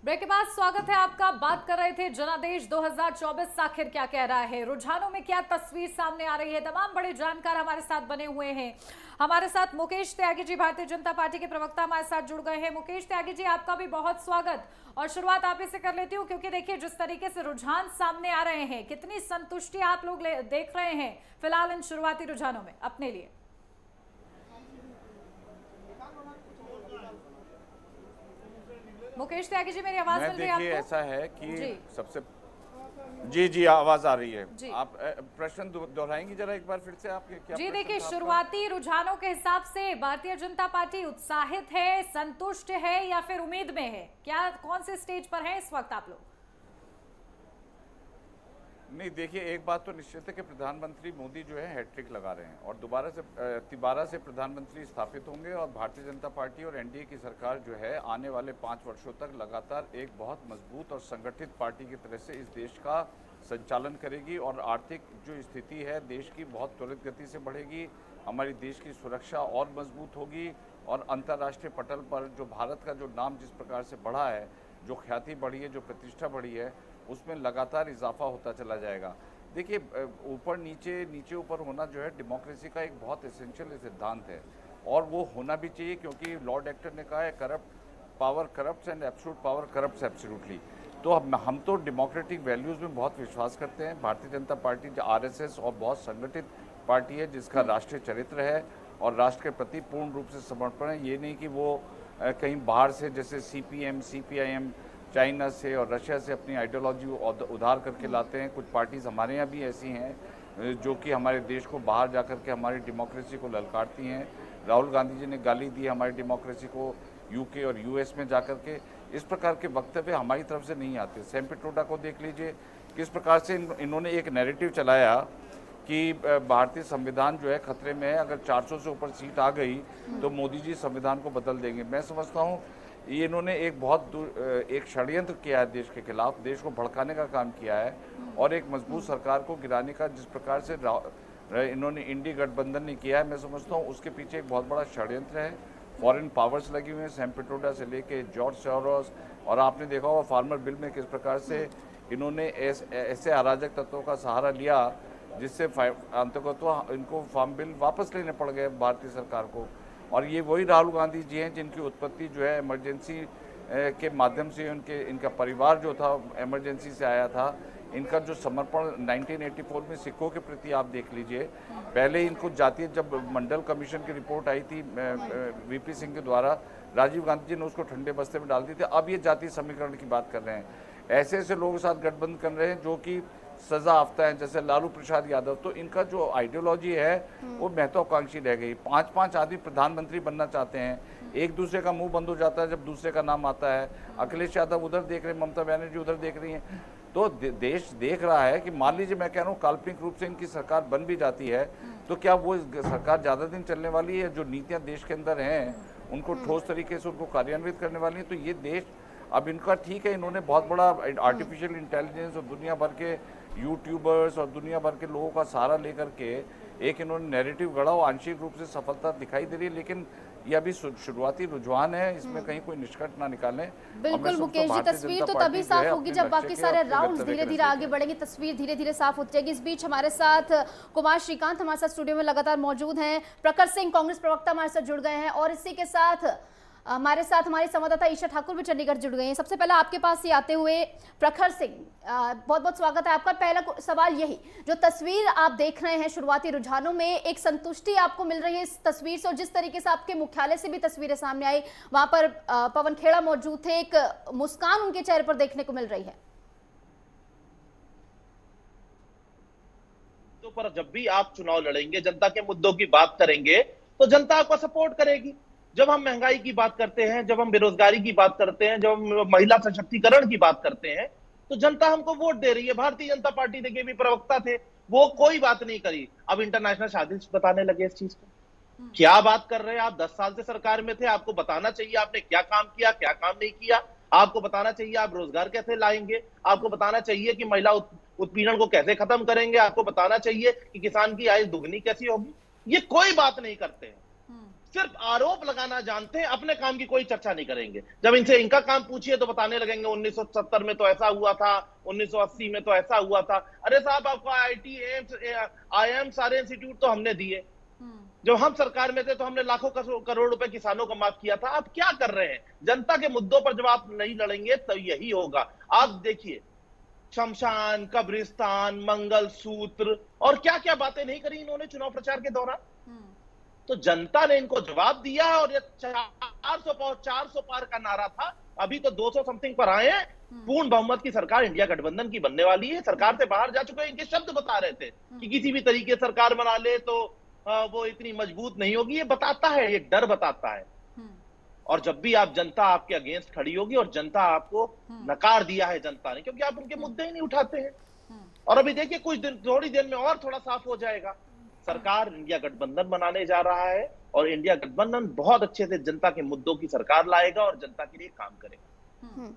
ब्रेक के बाद स्वागत है आपका। बात कर रहे थे जनादेश 2024 आखिर क्या कह रहा है, रुझानों में क्या तस्वीर सामने आ रही है। तमाम बड़े जानकार हमारे साथ बने हुए हैं। हमारे साथ मुकेश त्यागी जी, भारतीय जनता पार्टी के प्रवक्ता, हमारे साथ जुड़ गए हैं। मुकेश त्यागी जी, आपका भी बहुत स्वागत। और शुरुआत आप ही से कर लेती हूँ, क्योंकि देखिए जिस तरीके से रुझान सामने आ रहे हैं, कितनी संतुष्टि आप लोग देख रहे हैं फिलहाल इन शुरुआती रुझानों में अपने लिए। मुकेश त्यागी जी, मेरी आवाज मिल रही है आपको? ऐसा है कि सबसे जी आवाज आ रही है। आप प्रश्न दोहराएंगी जरा एक बार फिर से आपके क्या? जी देखिए, शुरुआती रुझानों के हिसाब से भारतीय जनता पार्टी उत्साहित है, संतुष्ट है या फिर उम्मीद में है? क्या कौन से स्टेज पर है इस वक्त आप लोग? नहीं, देखिए एक बात तो निश्चित है कि प्रधानमंत्री मोदी जो है हैट्रिक लगा रहे हैं और दोबारा से प्रधानमंत्री स्थापित होंगे और भारतीय जनता पार्टी और एनडीए की सरकार जो है आने वाले 5 वर्षों तक लगातार एक बहुत मजबूत और संगठित पार्टी की तरह से इस देश का संचालन करेगी और आर्थिक जो स्थिति है देश की बहुत त्वरित गति से बढ़ेगी। हमारी देश की सुरक्षा और मजबूत होगी और अंतर्राष्ट्रीय पटल पर जो भारत का जो नाम जिस प्रकार से बढ़ा है, जो ख्याति बढ़ी है, जो प्रतिष्ठा बढ़ी है, उसमें लगातार इजाफा होता चला जाएगा। देखिए ऊपर नीचे ऊपर होना जो है डेमोक्रेसी का एक बहुत एसेंशियल सिद्धांत है और वो होना भी चाहिए, क्योंकि लॉर्ड एक्टर ने कहा है corrupt power corrupts and absolute power corrupts absolutely. तो हम तो डेमोक्रेटिक वैल्यूज़ में बहुत विश्वास करते हैं। भारतीय जनता पार्टी जो आरएसएस और बहुत संगठित पार्टी है जिसका राष्ट्रीय चरित्र है और राष्ट्र के प्रति पूर्ण रूप से समर्पण है। ये नहीं कि वो कहीं बाहर से जैसे सीपीएम सीपीआईएम चाइना से और रशिया से अपनी आइडियोलॉजी उधार करके लाते हैं। कुछ पार्टीज हमारे यहाँ भी ऐसी हैं जो कि हमारे देश को बाहर जाकर के हमारी डेमोक्रेसी को ललकारती हैं। राहुल गांधी जी ने गाली दी हमारी डेमोक्रेसी को यूके और यूएस में जाकर के। इस प्रकार के वक्तव्य हमारी तरफ से नहीं आते। सैम पिट्रोडा को देख लीजिए, किस प्रकार से इन्होंने एक नैरेटिव चलाया कि भारतीय संविधान जो है खतरे में है, अगर 400 से ऊपर सीट आ गई तो मोदी जी संविधान को बदल देंगे। मैं समझता हूँ ये इन्होंने एक षड्यंत्र किया है देश के खिलाफ, देश को भड़काने का काम किया है और एक मजबूत सरकार को गिराने का जिस प्रकार से इन्होंने इंडी गठबंधन ने किया है, मैं समझता हूँ उसके पीछे एक बहुत बड़ा षड्यंत्र है। फॉरेन पावर्स लगी हुई हैं, सैम पिट्रोडा से लेके जॉर्ज सोरोस, और आपने देखा होगा फार्मर बिल में किस प्रकार से इन्होंने ऐसे अराजक तत्वों का सहारा लिया जिससे अंततः इनको फार्म बिल वापस लेने पड़ गए भारतीय सरकार को। और ये वही राहुल गांधी जी हैं जिनकी उत्पत्ति जो है इमरजेंसी के माध्यम से इनका परिवार जो था इमरजेंसी से आया था। इनका जो समर्पण 1984 में सिखों के प्रति आप देख लीजिए। पहले इनको जातीय, जब मंडल कमीशन की रिपोर्ट आई थी वीपी सिंह के द्वारा, राजीव गांधी जी ने उसको ठंडे बस्ते में डाल दी थी। अब ये जातीय समीकरण की बात कर रहे हैं। ऐसे ऐसे लोगों के साथ गठबंधन कर रहे हैं जो कि सजा आफ्ता है, जैसे लालू प्रसाद यादव। तो इनका जो आइडियोलॉजी है वो महत्वाकांक्षी रह गई। 5-5 आदमी प्रधानमंत्री बनना चाहते हैं, एक दूसरे का मुंह बंद हो जाता है जब दूसरे का नाम आता है। अखिलेश यादव उधर देख रहे हैं, ममता बनर्जी उधर देख रही हैं। तो देश देख रहा है कि मान लीजिए मैं कह रहा हूँ काल्पनिक रूप से इनकी सरकार बन भी जाती है तो क्या वो सरकार ज़्यादा दिन चलने वाली है? जो नीतियाँ देश के अंदर हैं उनको ठोस तरीके से उनको कार्यान्वित करने वाली है। तो ये देश अब इनका ठीक है, इन्होंने बहुत बड़ा आर्टिफिशियल इंटेलिजेंस और दुनिया भर के यूट्यूबर्स और दुनिया भर के लोगों का सहारा लेकर के एक इन्होंने नैरेटिव गढ़ा और आंशिक रूप से सफलता दिखाई दे रही है। लेकिन ये अभी शुरुआती रुझान है, इसमें कहीं कोई निष्कर्ष ना निकालें। बिल्कुल मुकेश जी, तस्वीर तो तभी साफ होगी जब बाकी सारे राउंड्स धीरे धीरे आगे बढ़ेंगे, तस्वीर धीरे धीरे साफ हो जाएगी। इस बीच हमारे साथ कुमार श्रीकांत हमारे साथ स्टूडियो में लगातार मौजूद हैं, प्रखर सिंह कांग्रेस प्रवक्ता हमारे साथ जुड़ गए हैं, और इसी के साथ हमारे साथ हमारी संवाददाता ईशा ठाकुर भी चंडीगढ़ जुड़ गए हैं। सबसे पहले आपके पास ही आते हुए प्रखर सिंह, बहुत बहुत स्वागत है आपका। पहला सवाल यही, जो तस्वीर आप देख रहे हैं शुरुआती रुझानों में, एक संतुष्टि आपको मिल रही है इस तस्वीर से, और जिस तरीके से आपके मुख्यालय से भी तस्वीरें सामने आई, वहां पर पवन खेड़ा मौजूद थे, एक मुस्कान उनके चेहरे पर देखने को मिल रही है। तो पर जब भी आप चुनाव लड़ेंगे, जनता के मुद्दों की बात करेंगे, तो जनता आपको सपोर्ट करेगी। जब हम महंगाई की बात करते हैं, जब हम बेरोजगारी की बात करते हैं, जब हम महिला सशक्तिकरण की बात करते हैं, तो जनता हमको वोट दे रही है। भारतीय जनता पार्टी देखिए भी प्रवक्ता थे, वो कोई बात नहीं करी, अब इंटरनेशनल शादी बताने लगे इस चीज को। क्या बात कर रहे हैं आप? 10 साल से सरकार में थे, आपको बताना चाहिए आपने क्या काम किया, क्या काम नहीं किया। आपको बताना चाहिए आप रोजगार कैसे लाएंगे, आपको बताना चाहिए कि महिला उत्पीड़न को कैसे खत्म करेंगे, आपको बताना चाहिए कि किसान की आय दुगनी कैसी होगी। ये कोई बात नहीं करते हैं, सिर्फ आरोप लगाना जानते हैं, अपने काम की कोई चर्चा नहीं करेंगे। जब इनसे इनका काम पूछिए तो बताने लगेंगे 1970 में तो ऐसा हुआ था, 1980 में तो ऐसा हुआ था। अरे साहब, आपको IIT, IIM सारे इंस्टीट्यूट तो हमने दिए। जब हम सरकार में थे तो हमने लाखों करोड़ रुपए किसानों को माफ किया था। आप क्या कर रहे हैं? जनता के मुद्दों पर जब आप नहीं लड़ेंगे तो यही होगा। आप देखिए, शमशान, कब्रिस्तान, मंगलसूत्र और क्या क्या बातें नहीं करी इन्होंने चुनाव प्रचार के दौरान। तो जनता ने इनको जवाब दिया, और ये 400 पार का नारा था, अभी तो 200 समथिंग पर आए हैं। पूर्ण बहुमत की सरकार इंडिया गठबंधन की बनने वाली है। सरकार से बाहर जा चुके हैं, इनके शब्द बता रहे थे कि किसी भी तरीके सरकार बना ले तो वो इतनी मजबूत नहीं होगी। ये बताता है, ये डर बताता है। और जब भी आप जनता आपके अगेंस्ट खड़ी होगी, और जनता आपको नकार दिया है जनता ने, क्योंकि आप उनके मुद्दे ही नहीं उठाते हैं। और अभी देखिए, कुछ दिन, थोड़ी देर में और थोड़ा साफ हो जाएगा। सरकार इंडिया गठबंधन बनाने जा रहा है, और इंडिया गठबंधन बहुत अच्छे से जनता के मुद्दों की सरकार लाएगा और जनता के लिए काम करेगा।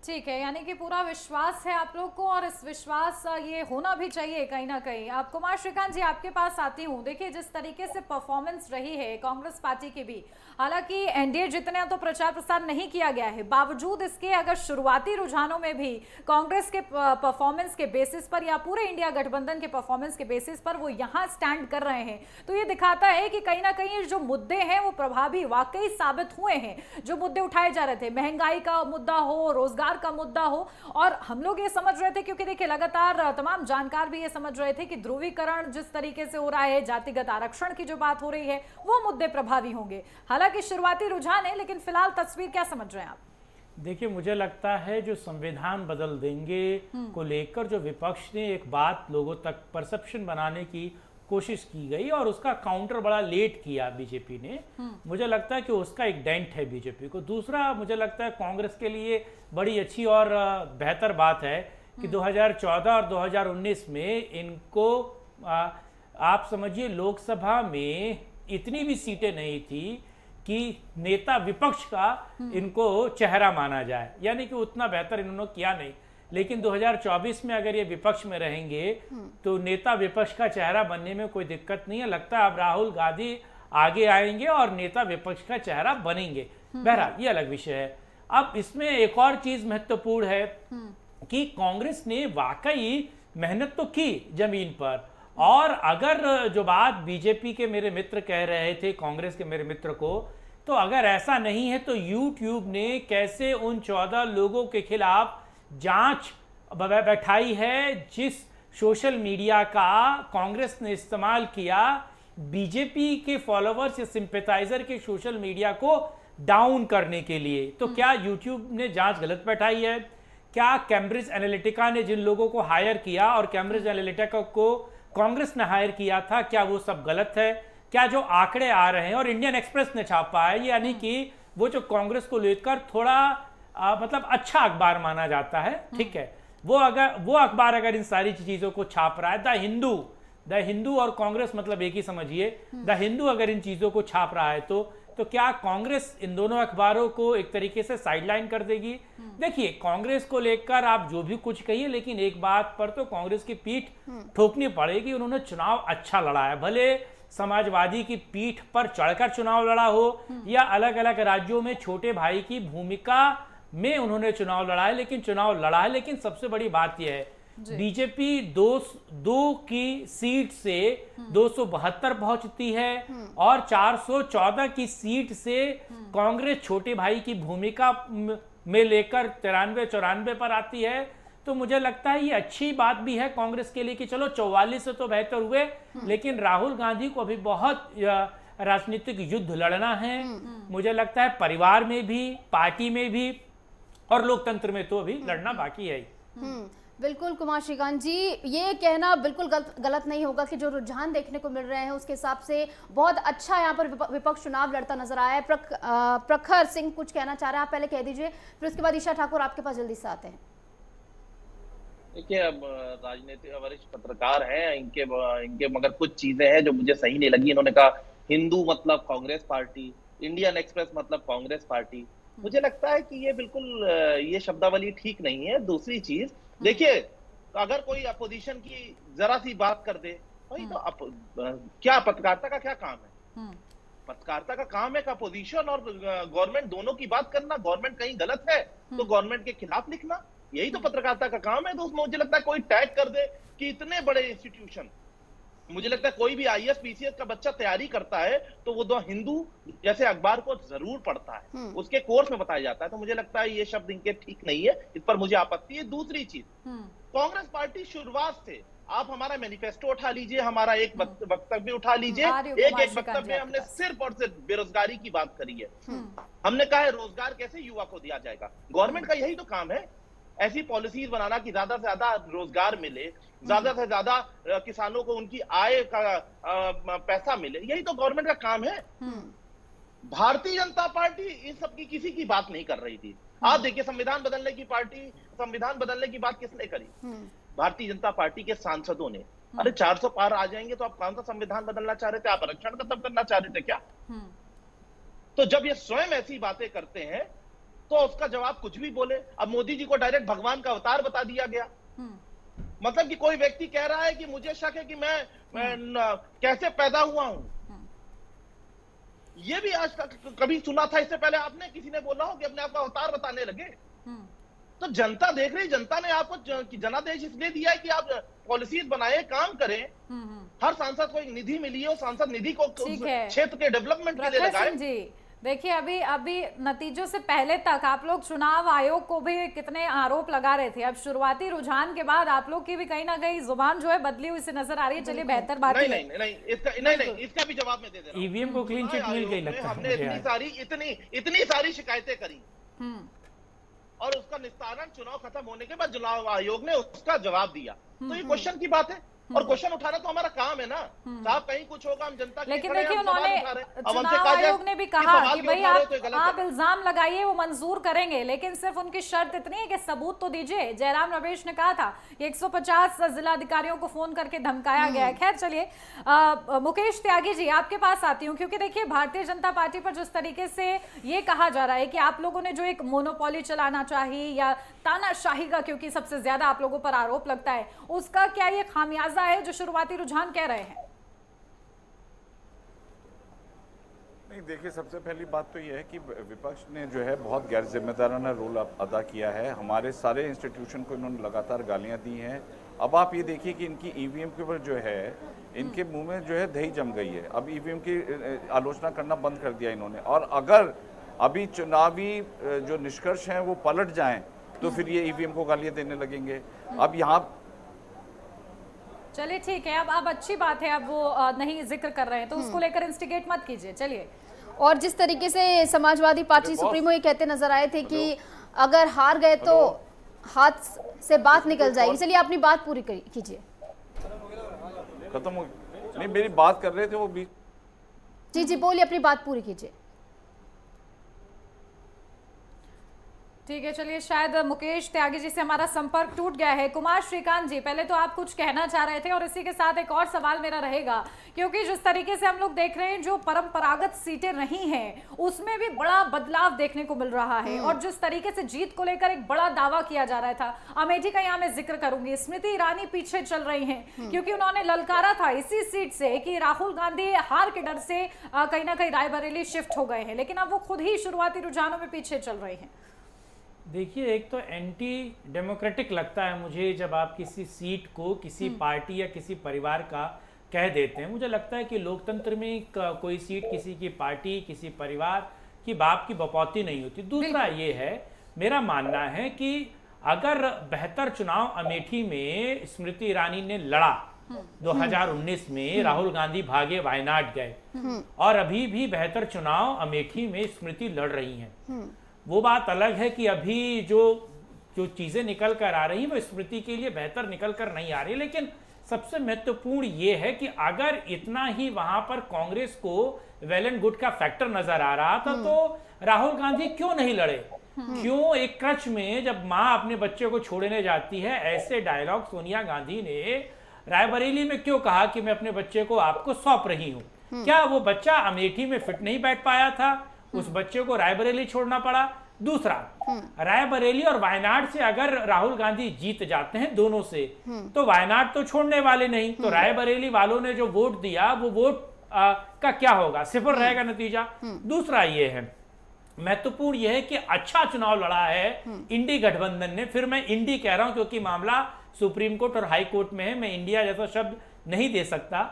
ठीक है, यानी कि पूरा विश्वास है आप लोग को, और इस विश्वास ये होना भी चाहिए कहीं ना कहीं। आप कुमार श्रीकांत जी, आपके पास आती हूँ। देखिए, जिस तरीके से परफॉर्मेंस रही है कांग्रेस पार्टी की भी, हालांकि एनडीए जितने तो प्रचार प्रसार नहीं किया गया है, बावजूद इसके अगर शुरुआती रुझानों में भी कांग्रेस के परफॉर्मेंस के बेसिस पर या पूरे इंडिया गठबंधन के परफॉर्मेंस के बेसिस पर वो यहाँ स्टैंड कर रहे हैं, तो ये दिखाता है कि कहीं ना कहीं जो मुद्दे हैं वो प्रभावी वाकई साबित हुए हैं। जो मुद्दे उठाए जा रहे थे, महंगाई का मुद्दा हो, रोजगार का मुद्दा हो, और हम लोग ये समझ रहे थे, क्योंकि देखिए लगातार तमाम जानकार भी ये समझ रहे थे कि ध्रुवीकरण जिस तरीके से हो रहा है, जातिगत आरक्षण की जो बात हो रही है, वो मुद्दे प्रभावी होंगे। हालांकि शुरुआती रुझान है, लेकिन फिलहाल तस्वीर क्या समझ रहे हैं आप? देखिए, मुझे लगता है जो संविधान बदल देंगे को लेकर जो विपक्ष ने एक बात लोगों तक परसेप्शन बनाने की कोशिश की गई, और उसका काउंटर बड़ा लेट किया बीजेपी ने। मुझे लगता है कि उसका एक डेंट है बीजेपी को। दूसरा, मुझे लगता है कांग्रेस के लिए बड़ी अच्छी और बेहतर बात है कि 2014 और 2019 में इनको आप समझिए लोकसभा में इतनी भी सीटें नहीं थी कि नेता विपक्ष का इनको चेहरा माना जाए, यानी कि उतना बेहतर इन्होंने किया नहीं। लेकिन 2024 में अगर ये विपक्ष में रहेंगे तो नेता विपक्ष का चेहरा बनने में कोई दिक्कत नहीं है। लगता है अब राहुल गांधी आगे आएंगे और नेता विपक्ष का चेहरा बनेंगे। बहरहाल ये अलग विषय है। अब इसमें एक और चीज महत्वपूर्ण है कि कांग्रेस ने वाकई मेहनत तो की जमीन पर, और अगर जो बात बीजेपी के मेरे मित्र कह रहे थे कांग्रेस के मेरे मित्र को, तो अगर ऐसा नहीं है तो यूट्यूब ने कैसे उन 14 लोगों के खिलाफ जांच बैठाई है जिस सोशल मीडिया का कांग्रेस ने इस्तेमाल किया बीजेपी के फॉलोअर्स या सिंपैथाइजर के सोशल मीडिया को डाउन करने के लिए। तो क्या यूट्यूब ने जांच गलत बैठाई है? क्या कैम्ब्रिज एनालिटिका ने जिन लोगों को हायर किया और कैम्ब्रिज एनालिटिका को कांग्रेस ने हायर किया था, क्या वो सब गलत है? क्या जो आंकड़े आ रहे हैं, और इंडियन एक्सप्रेस ने छापा है, यानी कि वो जो कांग्रेस को लेकर थोड़ा मतलब अच्छा अखबार माना जाता है, ठीक है, वो अखबार अगर इन सारी चीजों को छाप रहा है, द हिंदू और कांग्रेस मतलब एक ही समझिए, द हिंदू अगर इन चीजों को छाप रहा है तो क्या कांग्रेस इन दोनों अखबारों को एक तरीके से साइडलाइन कर देगी? देखिए, कांग्रेस को लेकर आप जो भी कुछ कहिए, लेकिन एक बात पर तो कांग्रेस की पीठ ठोकनी पड़ेगी, उन्होंने चुनाव अच्छा लड़ा है। भले समाजवादी की पीठ पर चढ़कर चुनाव लड़ा हो या अलग अलग राज्यों में छोटे भाई की भूमिका में उन्होंने चुनाव लड़ा है, लेकिन सबसे बड़ी बात यह है बीजेपी 2 की सीट से 272 पहुंचती है और 414 की सीट से कांग्रेस छोटे भाई की भूमिका में लेकर 93-94 पर आती है। तो मुझे लगता है ये अच्छी बात भी है कांग्रेस के लिए कि चलो 44 से तो बेहतर हुए, लेकिन राहुल गांधी को अभी बहुत राजनीतिक युद्ध लड़ना है। मुझे लगता है परिवार में भी, पार्टी में भी और लोकतंत्र में तो अभी लड़ना बाकी है। बिल्कुल कुमार श्रीकांत जी, ये कहना बिल्कुल गलत नहीं होगा कि जो रुझान देखने को मिल रहे हैं उसके हिसाब से बहुत अच्छा यहाँ पर विपक्ष चुनाव लड़ता नजर आया है। प्रखर सिंह कुछ कहना चाह रहे हैं, आप पहले कह दीजिए, फिर उसके बाद ईशा ठाकुर आपके पास जल्दी से आते हैं। देखिए, अब राजनीतिक वरिष्ठ पत्रकार हैं, इनके मगर कुछ चीजें हैं जो मुझे सही नहीं लगी। इन्होंने कहा हिंदू मतलब कांग्रेस पार्टी, इंडियन एक्सप्रेस मतलब कांग्रेस पार्टी। मुझे लगता है कि ये बिल्कुल ये शब्दावली ठीक नहीं है। दूसरी चीज देखिए, अगर कोई अपोजिशन की जरा सी बात कर दे भाई, तो क्या पत्रकारिता का क्या काम है? पत्रकारिता का काम है कि अपोजिशन और गवर्नमेंट दोनों की बात करना। गवर्नमेंट कहीं गलत है तो गवर्नमेंट के खिलाफ लिखना, यही तो पत्रकारिता का काम है। तो उसमें मुझे लगता है कोई टैग कर दे कि इतने बड़े इंस्टीट्यूशन, मुझे लगता है कोई भी IAS PCS का बच्चा तैयारी करता है तो वो 2 हिंदू जैसे अखबार को जरूर पढ़ता है, उसके कोर्स में बताया जाता है। तो मुझे लगता है ये शब्द इनके ठीक नहीं है, इस पर मुझे आपत्ति है। दूसरी चीज, कांग्रेस पार्टी शुरुआत से, आप हमारा मैनिफेस्टो उठा लीजिए, हमारा एक वक्तव्य उठा लीजिए, एक वक्तव्य में हमने सिर्फ और सिर्फ बेरोजगारी की बात करी है। हमने कहा है रोजगार कैसे युवा को दिया जाएगा। गवर्नमेंट का यही तो काम है, ऐसी पॉलिसीज बनाना कि ज्यादा से ज्यादा रोजगार मिले, ज्यादा से ज्यादा किसानों को उनकी आय का पैसा मिले, यही तो गवर्नमेंट का काम है। भारतीय जनता पार्टी इन सब की किसी की बात नहीं कर रही थी। आप देखिए, संविधान बदलने की बात किसने करी? भारतीय जनता पार्टी के सांसदों ने। अरे 400 पार आ जाएंगे तो आप कौन सा संविधान बदलना चाह रहे थे? आप आरक्षण खत्म करना चाह रहे थे क्या? तो जब ये स्वयं ऐसी बातें करते हैं तो उसका जवाब कुछ भी बोले। अब मोदी जी को डायरेक्ट भगवान का अवतार बता दिया गया। मतलब कि कोई व्यक्ति कह रहा है कि मुझे शक है कि मैं कैसे पैदा हुआ हूं। ये भी आज तक कभी सुना था इससे पहले आपने? किसी ने बोला हो कि अपने आप का अवतार बताने लगे? तो जनता देख रही, जनता ने आपको जनादेश इसलिए दिया है कि आप पॉलिसीज बनाए, काम करें। हर सांसद को एक निधि मिली है, सांसद निधि को क्षेत्र के डेवलपमेंट के लिए लगाए। देखिए, अभी नतीजों से पहले तक आप लोग चुनाव आयोग को भी कितने आरोप लगा रहे थे। अब शुरुआती रुझान के बाद आप लोग की भी कहीं ना कहीं जुबान जो है बदली हुई से नजर आ रही है। चलिए, बेहतर बात है। नहीं, इसका भी जवाब मैं दे दे रहा हूं। ईवीएम को क्लीन चिट मिल गई लगता है। हमने इतनी सारी शिकायतें करी और उसका निस्तारण चुनाव खत्म होने के बाद चुनाव आयोग ने उसका जवाब दिया। तो ये क्वेश्चन की बात है और क्वेश्चन उठाना तो हमारा काम है ना साहब। कहीं कुछ होगा हम जनता के, लेकिन देखिए, उन्होंने चुनाव आयोग ने भी कहा कि भाई आप इल्जाम लगाइए, वो मंजूर करेंगे, लेकिन सिर्फ उनकी शर्त इतनी है कि सबूत तो दीजिए। जयराम रमेश ने कहा था कि 150 जिलाधिकारियों को फोन करके धमकाया गया है। खैर, चलिए, मुकेश त्यागी जी आपके पास आती हूँ, क्योंकि देखिए भारतीय जनता पार्टी पर जिस तरीके से ये कहा जा रहा है कि आप लोगों ने जो एक मोनोपोली चलाना चाहिए या तानाशाही का, क्योंकि सबसे ज्यादा आप लोगों पर आरोप लगता है, उसका क्या ये खामियाजा है जो शुरुआती रुझान कह रहे हैं? नहीं, देखिए, सबसे पहली बात तो यह है कि विपक्ष ने जो है बहुत गैर जिम्मेदाराना रोल अदा किया है। हमारे सारे इंस्टीट्यूशन को इन्होंने लगातार गालियां दी हैं। अब आप ये देखिए कि इनकी ईवीएम के ऊपर जो है, इनके मुंह में जो है दही जम गई है। अब ईवीएम की आलोचना करना बंद कर दिया इन्होंने। और अगर अभी चुनावी जो निष्कर्ष हैं वो पलट जाएं तो फिर ये ईवीएम को गालियां देने लगेंगे। अब यहाँ चलिए, ठीक है, अब अच्छी बात है, अब वो नहीं जिक्र कर रहे हैं तो उसको लेकर इंस्टिगेट मत कीजिए। चलिए, और जिस तरीके से समाजवादी पार्टी सुप्रीमो ये कहते नजर आए थे कि अगर हार गए तो हाथ से बात निकल जाएगी। चलिए, अपनी बात पूरी कीजिए। खत्म हो नहीं, मेरी बात कर रहे थे वो भी। जी, बोलिए, अपनी बात पूरी कीजिए। ठीक है, चलिए शायद मुकेश त्यागी जी से हमारा संपर्क टूट गया है। कुमार श्रीकांत जी, पहले तो आप कुछ कहना चाह रहे थे और इसी के साथ एक और सवाल मेरा रहेगा, क्योंकि जिस तरीके से हम लोग देख रहे हैं जो परंपरागत सीटें रही हैं उसमें भी बड़ा बदलाव देखने को मिल रहा है, और जिस तरीके से जीत को लेकर एक बड़ा दावा किया जा रहा था, अमेठी का यहाँ मैं जिक्र करूंगी, स्मृति ईरानी पीछे चल रही है क्योंकि उन्होंने ललकारा था इसी सीट से कि राहुल गांधी हार के डर से कहीं ना कहीं रायबरेली शिफ्ट हो गए हैं, लेकिन अब वो खुद ही शुरुआती रुझानों में पीछे चल रहे हैं। देखिए, एक तो एंटी डेमोक्रेटिक लगता है मुझे जब आप किसी सीट को किसी पार्टी या किसी परिवार का कह देते हैं। मुझे लगता है कि लोकतंत्र में कोई सीट किसी की पार्टी, किसी परिवार की बाप की बपौती नहीं होती। दूसरा ये है, मेरा मानना है कि अगर बेहतर चुनाव अमेठी में स्मृति ईरानी ने लड़ा 2019 में, राहुल गांधी भागे वायनाड गए, और अभी भी बेहतर चुनाव अमेठी में स्मृति लड़ रही हैं। वो बात अलग है कि अभी जो चीजें निकल कर आ रही हैं वो स्मृति के लिए बेहतर निकल कर नहीं आ रही, लेकिन सबसे महत्वपूर्ण ये है कि अगर इतना ही वहां पर कांग्रेस को वेल एंड गुड का फैक्टर नजर आ रहा था तो राहुल गांधी क्यों नहीं लड़े? क्यों एक क्रच में जब माँ अपने बच्चे को छोड़ने जाती है, ऐसे डायलॉग सोनिया गांधी ने रायबरेली में क्यों कहा कि मैं अपने बच्चे को आपको सौंप रही हूँ? क्या वो बच्चा अमेठी में फिट नहीं बैठ पाया था? उस बच्चे को रायबरेली छोड़ना पड़ा। दूसरा, रायबरेली और वायनाड से अगर राहुल गांधी जीत जाते हैं दोनों से, तो वायनाड तो छोड़ने वाले नहीं, तो रायबरेली वालों ने जो वोट दिया वो वोट का क्या होगा? सिफर रहेगा नतीजा। दूसरा ये है, महत्वपूर्ण यह है कि अच्छा चुनाव लड़ा है इंडी गठबंधन ने। फिर मैं इंडी कह रहा हूं क्योंकि मामला सुप्रीम कोर्ट और हाई कोर्ट में है, मैं इंडिया जैसा शब्द नहीं दे सकता।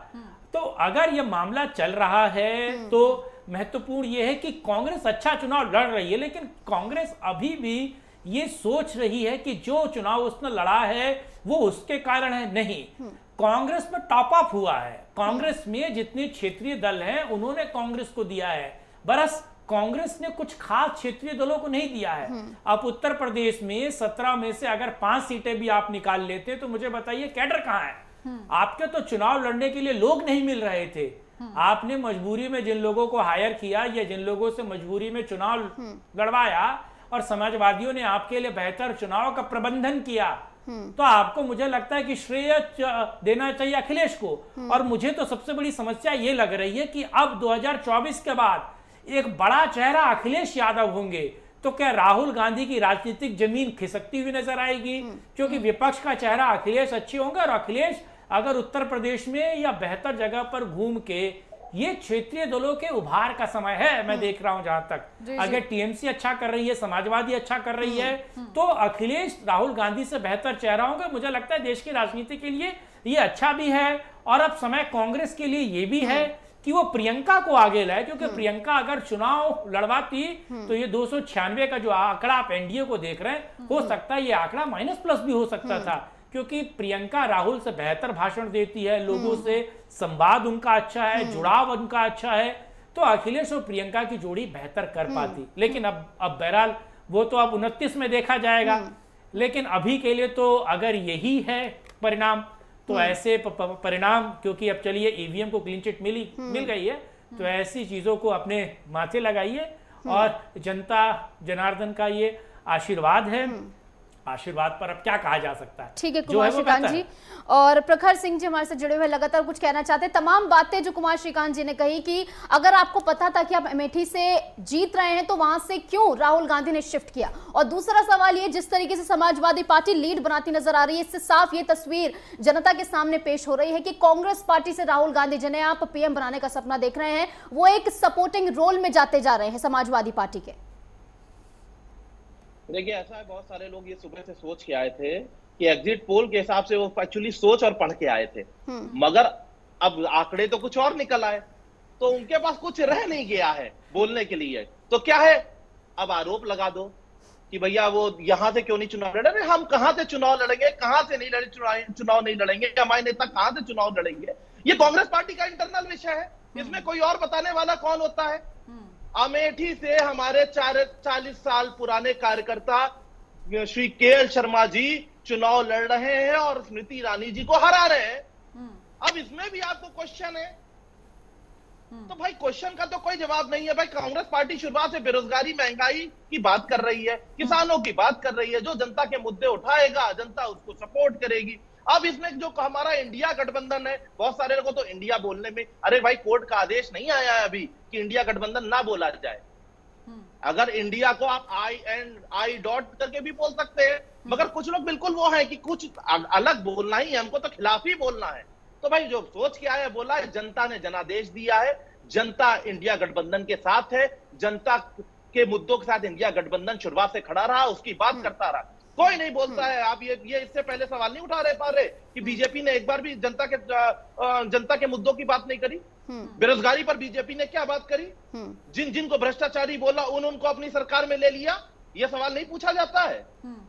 तो अगर यह मामला चल रहा है तो महत्वपूर्ण यह है कि कांग्रेस अच्छा चुनाव लड़ रही है, लेकिन कांग्रेस अभी भी ये सोच रही है कि जो चुनाव उसने लड़ा है वो उसके कारण है। नहीं, कांग्रेस में टॉप अप हुआ है। कांग्रेस में जितने क्षेत्रीय दल हैं उन्होंने कांग्रेस को दिया है, बरस कांग्रेस ने कुछ खास क्षेत्रीय दलों को नहीं दिया है। अब उत्तर प्रदेश में 17 में से अगर 5 सीटें भी आप निकाल लेते तो मुझे बताइए कैडर कहां है? आपके तो चुनाव लड़ने के लिए लोग नहीं मिल रहे थे। आपने मजबूरी में जिन लोगों को हायर किया या जिन लोगों से मजबूरी में चुनाव लड़वाया और समाजवादियों ने आपके लिए बेहतर चुनाव का प्रबंधन किया, तो आपको मुझे लगता है कि श्रेय देना चाहिए अखिलेश को। और मुझे तो सबसे बड़ी समस्या ये लग रही है कि अब 2024 के बाद एक बड़ा चेहरा अखिलेश यादव होंगे तो क्या राहुल गांधी की राजनीतिक जमीन खिसकती हुई नजर आएगी? क्योंकि विपक्ष का चेहरा अखिलेश अच्छे होंगे, और अखिलेश अगर उत्तर प्रदेश में या बेहतर जगह पर घूम के, ये क्षेत्रीय दलों के उभार का समय है। मैं देख रहा हूं जहां तक अगर टीएमसी अच्छा कर रही है, समाजवादी अच्छा कर रही है, तो अखिलेश राहुल गांधी से बेहतर चेहरा होंगे। मुझे लगता है देश की राजनीति के लिए ये अच्छा भी है, और अब समय कांग्रेस के लिए ये भी है कि वो प्रियंका को आगे लाए, क्योंकि प्रियंका अगर चुनाव लड़वाती तो ये 296 का जो आंकड़ा आप एनडीए को देख रहे हैं, हो सकता है ये आंकड़ा -+ भी हो सकता था, क्योंकि प्रियंका राहुल से बेहतर भाषण देती है, लोगों से संवाद उनका अच्छा है, जुड़ाव उनका अच्छा है, तो अखिलेश और प्रियंका की जोड़ी बेहतर कर पाती। लेकिन अब बहरहाल वो तो अब 29 में देखा जाएगा, लेकिन अभी के लिए तो अगर यही है परिणाम, तो ऐसे परिणाम, क्योंकि अब चलिए ईवीएम को क्लीन चिट मिल गई है, तो ऐसी चीजों को अपने माथे लगाइए, और जनता जनार्दन का ये आशीर्वाद है, आशीर्वाद पर अब क्या कहा जा सकता है। ठीक है कुमार श्रीकांत जी, और प्रखर सिंह जी हमारे से जुड़े हुए लगातार कुछ कहना चाहते हैं। तमाम बातें जो कुमार श्रीकांत जी ने कही कि अगर आपको पता था कि आप अमेठी से जीत रहे हैं तो वहां से क्यों राहुल गांधी ने शिफ्ट किया? और दूसरा सवाल ये, जिस तरीके से समाजवादी पार्टी लीड बनाती नजर आ रही है, इससे साफ ये तस्वीर जनता के सामने पेश हो रही है कि कांग्रेस पार्टी से राहुल गांधी, जिन्हें आप पीएम बनाने का सपना देख रहे हैं, वो एक सपोर्टिंग रोल में जाते जा रहे हैं समाजवादी पार्टी के। देखिए, ऐसा है, बहुत सारे लोग ये सुबह से सोच के आए थे कि एग्जिट पोल के हिसाब से वो एक्चुअली सोच और पढ़ के आए थे, मगर अब आंकड़े तो कुछ और निकल आए, तो उनके पास कुछ रह नहीं गया है बोलने के लिए। तो क्या है, अब आरोप लगा दो कि भैया वो यहां से क्यों नहीं चुनाव लड़ रहे। हम कहां से चुनाव लड़ेंगे, कहां से नहीं लड़े चुनाव नहीं लड़ेंगे, हमारे नेता कहां से चुनाव लड़ेंगे? ये कांग्रेस पार्टी का इंटरनल विषय है, इसमें कोई और बताने वाला कौन होता है? अमेठी से हमारे 40 साल पुराने कार्यकर्ता श्री केएल शर्मा जी चुनाव लड़ रहे हैं और स्मृति ईरानी जी को हरा रहे हैं। अब इसमें भी आपको क्वेश्चन है तो भाई क्वेश्चन का तो कोई जवाब नहीं है। भाई कांग्रेस पार्टी शुरुआत से बेरोजगारी, महंगाई की बात कर रही है, किसानों की बात कर रही है, जो जनता के मुद्दे उठाएगा जनता उसको सपोर्ट करेगी। अब इसमें जो हमारा इंडिया गठबंधन है, बहुत सारे लोगों तो इंडिया बोलने में, अरे भाई कोर्ट का आदेश नहीं आया है अभी कि इंडिया गठबंधन ना बोला जाए। अगर इंडिया को आप आई डॉट करके भी बोल सकते हैं, मगर कुछ लोग बिल्कुल वो है कि कुछ अलग बोलना ही है, हमको तो खिलाफ ही बोलना है। तो भाई जो सोच के आया बोला है, जनता ने जनादेश दिया है, जनता इंडिया गठबंधन के साथ है, जनता के मुद्दों के साथ इंडिया गठबंधन शुरुआत से खड़ा रहा, उसकी बात करता रहा। कोई नहीं बोलता है। आप ये इससे पहले सवाल नहीं उठा पा रहे कि बीजेपी ने एक बार भी जनता के मुद्दों की बात नहीं करी। बेरोजगारी पर बीजेपी ने क्या बात करी? जिनको भ्रष्टाचारी बोला उनको अपनी सरकार में ले लिया, ये सवाल नहीं पूछा जाता है।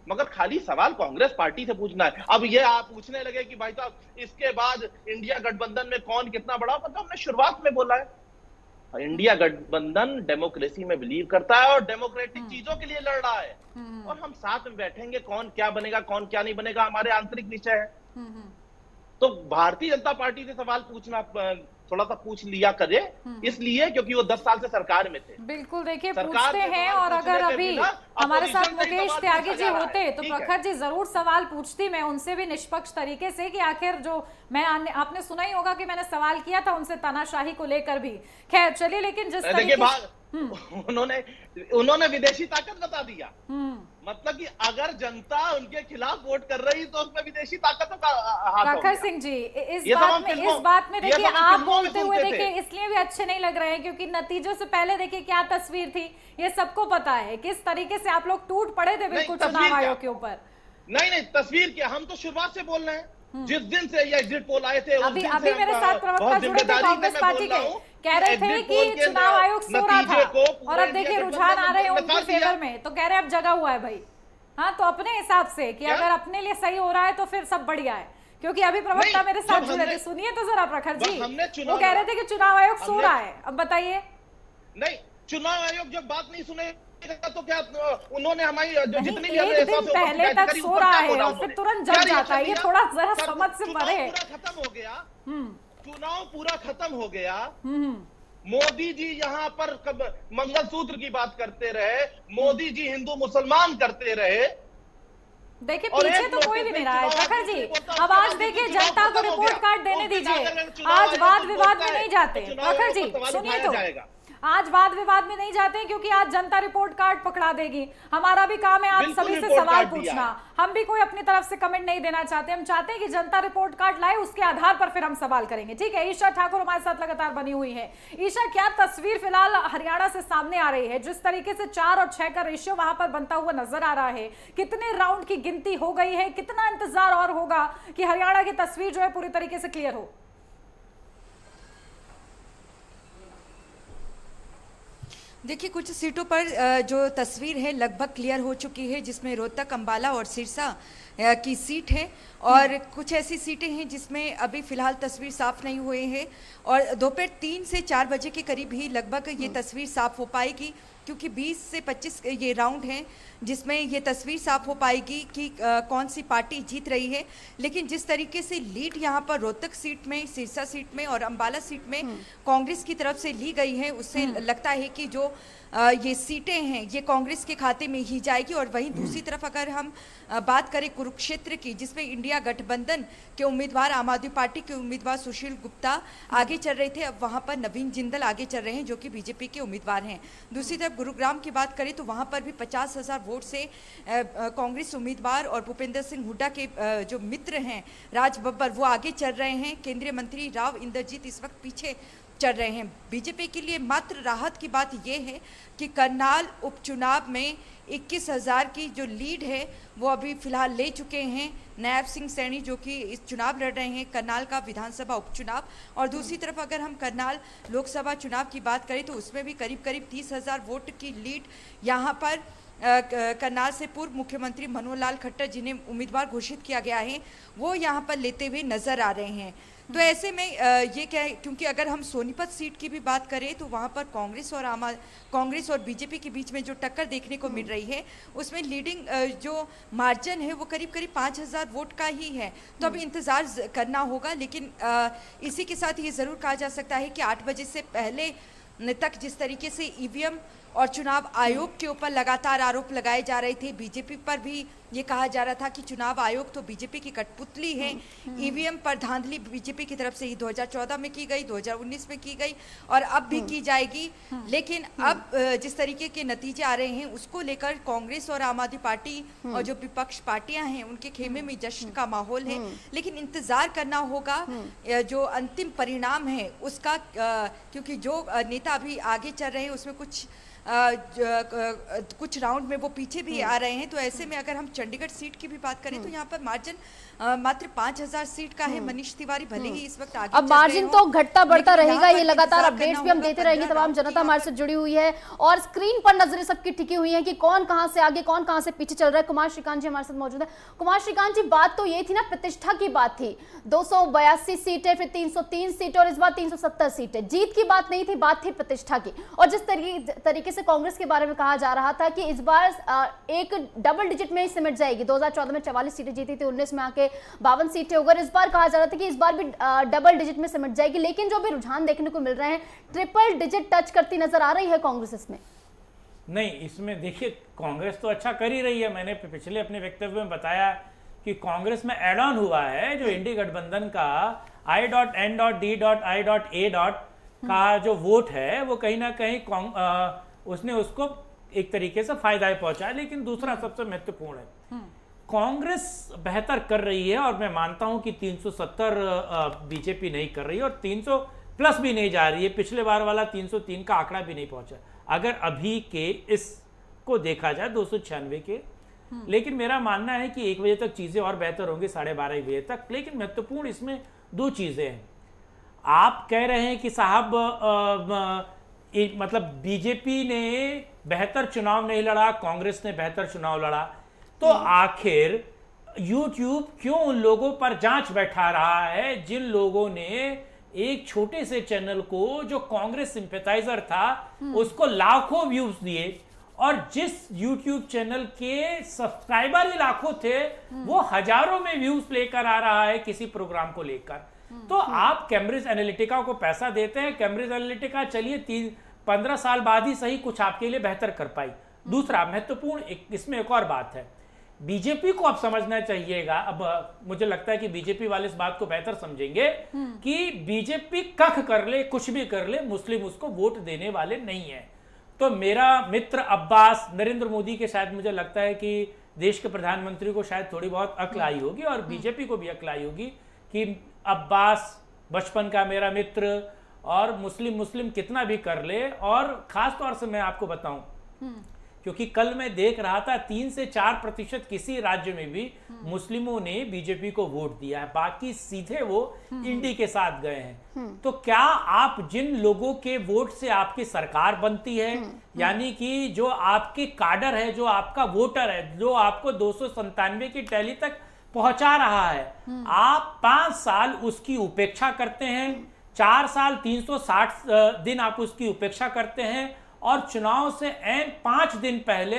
मगर खाली सवाल कांग्रेस पार्टी से पूछना है। अब ये आप पूछने लगे कि भाई साहब इसके बाद इंडिया गठबंधन में कौन कितना बड़ा, मतलब हमने शुरुआत में बोला है इंडिया गठबंधन डेमोक्रेसी में बिलीव करता है और डेमोक्रेटिक चीजों के लिए लड़ रहा है, और हम साथ में बैठेंगे। कौन क्या बनेगा कौन क्या नहीं बनेगा हमारे आंतरिक विषय है। तो भारतीय जनता पार्टी से सवाल पूछना थोड़ा सा पूछ लिया करे, इसलिए क्योंकि वो 10 साल से सरकार में थे। बिल्कुल, देखिए पूछते हैं। और अगर अभी हमारे साथ मुकेश त्यागी जी होते तो प्रखर जी जरूर सवाल पूछती, मैं उनसे भी निष्पक्ष तरीके से कि आखिर जो आपने सुना ही होगा कि मैंने सवाल किया था उनसे तानाशाही को लेकर भी। खैर चलिए, लेकिन जिस तरीके उन्होंने विदेशी ताकत बता दिया। मतलब कि अगर जनता उनके खिलाफ वोट कर रही तो उसमें विदेशी ताकतों का हाथ होगा। प्रखर सिंह जी, इस बात में देखिए आप बोलते हुए देखिए इसलिए भी अच्छे नहीं लग रहे हैं क्योंकि नतीजों से पहले देखिए क्या तस्वीर थी, ये सबको पता है किस तरीके से आप लोग टूट पड़े थे बिल्कुल चुनाव आयोग के ऊपर। नहीं तस्वीर क्या, हम तो शुरुआत से बोल रहे हैं, जिस दिन से ये एग्जिट पोल आए थे अभी मेरे साथ प्रवक्ता जुड़े थे कांग्रेस पार्टी के, कह रहे थे कि चुनाव आयोग सो रहा था और अब देखिए रुझान आ रहे हैं उनके फेवर में, तो कह रहे अब जगा हुआ है भाई। हाँ, तो अपने हिसाब से कि अगर अपने लिए सही हो रहा है तो फिर सब बढ़िया है, क्योंकि अभी प्रवक्ता मेरे साथ जुड़े थे, सुनिए तो जरा प्रखर जी, वो कह रहे थे कि चुनाव आयोग सो रहा है। अब बताइए। नहीं, चुनाव आयोग जब बात नहीं सुने तो क्या उन्होंने हमारी जितनी भी एक दिन पहले तक सो रहा है और फिर तुरंत जग जाता है, ये थोड़ा जरा समझ से परे है। खत्म हो गया, चुनाव पूरा खत्म हो गया, मोदी जी यहाँ पर मंगलसूत्र की बात करते रहे, मोदी जी हिंदू मुसलमान करते रहे। देखिए पीछे तो कोई भी नहीं रहा है प्रखर जी। अब आज देखिए जनता को रिपोर्ट कार्ड देने दीजिए, आज वाद विवाद में नहीं जाते। प्रखर जी सुनिए, तो आज वाद विवाद में नहीं जाते क्योंकि आज जनता रिपोर्ट कार्ड पकड़ा देगी। हमारा भी काम है आप सभी से सवाल पूछना, हम भी कोई अपनी तरफ से कमेंट नहीं देना चाहते, हम चाहते हैं कि जनता रिपोर्ट कार्ड लाए, उसके आधार पर फिर हम सवाल करेंगे। ठीक है, ईशा ठाकुर हमारे साथ लगातार बनी हुई है। ईशा, क्या तस्वीर फिलहाल हरियाणा से सामने आ रही है? जिस तरीके से 4 और 6 का रेशियो वहां पर बनता हुआ नजर आ रहा है, कितने राउंड की गिनती हो गई है, कितना इंतजार और होगा कि हरियाणा की तस्वीर जो है पूरी तरीके से क्लियर हो? देखिए कुछ सीटों पर जो तस्वीर है लगभग क्लियर हो चुकी है, जिसमें रोहतक, अंबाला और सिरसा की सीट है, और कुछ ऐसी सीटें हैं जिसमें अभी फिलहाल तस्वीर साफ नहीं हुई है, और दोपहर 3 से 4 बजे के करीब ही लगभग ये तस्वीर साफ हो पाएगी, क्योंकि 20 से 25 ये राउंड हैं जिसमें ये तस्वीर साफ हो पाएगी कि कौन सी पार्टी जीत रही है। लेकिन जिस तरीके से लीड यहाँ पर रोहतक सीट में, सिरसा सीट में और अंबाला सीट में कांग्रेस की तरफ से ली गई है, उससे लगता है कि जो ये सीटें हैं ये कांग्रेस के खाते में ही जाएगी। और वहीं दूसरी तरफ अगर हम बात करें कुरुक्षेत्र की, जिसमें इंडिया गठबंधन के उम्मीदवार, आम आदमी पार्टी के उम्मीदवार सुशील गुप्ता आगे चल रहे थे, अब वहां पर नवीन जिंदल आगे चल रहे हैं जो कि बीजेपी के उम्मीदवार हैं। दूसरी तरफ गुरुग्राम की बात करें तो वहां पर भी 50,000 वोट से कांग्रेस उम्मीदवार और भूपेंद्र सिंह हुड्डा के जो मित्र हैं राज बब्बर, वो आगे चल रहे हैं। केंद्रीय मंत्री राव इंद्रजीत इस वक्त पीछे चल रहे हैं। बीजेपी के लिए मात्र राहत की बात यह है कि करनाल उपचुनाव में 21,000 की जो लीड है वो अभी फिलहाल ले चुके हैं नायब सिंह सैनी, जो कि इस चुनाव लड़ रहे हैं करनाल का विधानसभा उपचुनाव। और दूसरी तरफ अगर हम करनाल लोकसभा चुनाव की बात करें तो उसमें भी करीब 30,000 वोट की लीड यहाँ पर करनाल से पूर्व मुख्यमंत्री मनोहर लाल खट्टर, जिन्हें उम्मीदवार घोषित किया गया है, वो यहाँ पर लेते हुए नजर आ रहे हैं। तो ऐसे में ये क्या है, क्योंकि अगर हम सोनीपत सीट की भी बात करें तो वहाँ पर कांग्रेस और बीजेपी के बीच में जो टक्कर देखने को मिल रही है उसमें लीडिंग जो मार्जिन है वो करीब 5,000 वोट का ही है। तो अब इंतज़ार करना होगा, लेकिन इसी के साथ ये ज़रूर कहा जा सकता है कि 8 बजे से पहले तक जिस तरीके से ईवीएम और चुनाव आयोग के ऊपर लगातार आरोप लगाए जा रहे थे, बीजेपी पर भी ये कहा जा रहा था कि चुनाव आयोग तो बीजेपी की कठपुतली है, ईवीएम पर धांधली बीजेपी की तरफ से ही 2014 में की गई, 2019 में की गई और अब भी की जाएगी। लेकिन अब जिस तरीके के नतीजे आ रहे हैं उसको लेकर कांग्रेस और आम आदमी पार्टी और जो विपक्ष पार्टियां हैं उनके खेमे में जश्न का माहौल है। लेकिन इंतजार करना होगा जो अंतिम परिणाम है उसका, क्योंकि जो नेता अभी आगे चल रहे हैं उसमें कुछ राउंड में वो पीछे भी आ रहे हैं। तो ऐसे में अगर हम चंडीगढ़ सीट की भी बात करें तो यहाँ पर मार्जिन मात्र 5,000 सीट का है। मनीष तिवारी भले ही इस वक्त आगे, अब मार्जिन तो घटता बढ़ता रहेगा, ये लगातार अपडेट्स भी हम देते रहेंगे। तमाम जनता हमारे साथ जुड़ी हुई है और स्क्रीन पर नजरें सबकी टिकी हुई हैं कि कौन कहां से आगे कौन कहां से पीछे चल रहा है। कुमार श्रीकांत जी हमारे साथ मौजूद है। कुमार श्रीकांत जी, बात तो ये थी ना, प्रतिष्ठा की बात थी, 282 सीटें, फिर 303 सीटें और इस बार 370 सीटें। जीत की बात नहीं थी, बात थी प्रतिष्ठा की। और जिस तरीके से कांग्रेस के बारे में कहा जा रहा था कि इस बार एक डबल डिजिट में ही सिमट जाएगी, 2014 में 44 सीटें जीती थी, 19 में आके 52 सीटें हो गई। इस बार कहा जा रहा था कि इस बार भी डबल डिजिट में सिमट जाएगी, लेकिन जो भी रुझान देखने को मिल रहे हैं ट्रिपल डिजिट टच करती नजर आ रही है कांग्रेस इसमें। नहीं, इसमें देखिए कांग्रेस तो अच्छा कर ही रही है। मैंने पिछले अपने वक्तव्य में बताया कि कांग्रेस में एड ऑन हुआ है जो इंडी गठबंधन का I.N.D.I.A. का जो वोट है वो कहीं ना कहीं उसने उसको एक तरीके से फायदा ही पहुंचाया। लेकिन दूसरा सबसे महत्वपूर्ण है, कांग्रेस बेहतर कर रही है और मैं मानता हूं कि 370 बीजेपी नहीं कर रही है और 300 प्लस भी नहीं जा रही है। पिछले बार वाला 303 का आंकड़ा भी नहीं पहुंचा अगर अभी के इसको देखा जाए 296 के। लेकिन मेरा मानना है कि 1 बजे तक चीजें और बेहतर होंगी, 12:30 बजे तक। लेकिन महत्वपूर्ण इसमें 2 चीजें हैं। आप कह रहे हैं कि साहब मतलब बीजेपी ने बेहतर चुनाव नहीं लड़ा, कांग्रेस ने बेहतर चुनाव लड़ा, तो आखिर YouTube क्यों उन लोगों पर जांच बैठा रहा है जिन लोगों ने एक छोटे से चैनल को जो कांग्रेस सिंपैथाइजर था उसको लाखों व्यूज दिए और जिस YouTube चैनल के सब्सक्राइबर ही लाखों थे वो हजारों में व्यूज लेकर आ रहा है किसी प्रोग्राम को लेकर। तो आप कैम्ब्रिज एनालिटिका को पैसा देते हैं, कैम्ब्रिज एनालिटिका चलिए 15 साल बाद ही सही कुछ आपके लिए बेहतर कर पाई। दूसरा महत्वपूर्ण इसमें एक और बात है, बीजेपी को अब समझना चाहिएगा। अब मुझे लगता है कि बीजेपी वाले इस बात को बेहतर समझेंगे कि बीजेपी कख कर ले, कुछ भी कर ले, मुस्लिम उसको वोट देने वाले नहीं है। तो मेरा मित्र अब्बास, नरेंद्र मोदी के शायद मुझे लगता है कि देश के प्रधानमंत्री को शायद थोड़ी बहुत अक्ल आई होगी और बीजेपी को भी अक्ल आई होगी कि अब्बास बचपन का मेरा मित्र और मुस्लिम कितना भी कर ले। और खास तौर से मैं आपको बताऊं, क्योंकि कल मैं देख रहा था 3 से 4% किसी राज्य में भी मुस्लिमों ने बीजेपी को वोट दिया है, बाकी सीधे वो इंडी के साथ गए हैं। तो क्या आप जिन लोगों के वोट से आपकी सरकार बनती है, यानी कि जो आपके काडर है, जो आपका वोटर है, जो आपको 297 की टैली तक पहुंचा रहा है, आप 5 साल उसकी उपेक्षा करते हैं, 4 साल 360 दिन आप उसकी उपेक्षा करते हैं और चुनाव से 5 दिन पहले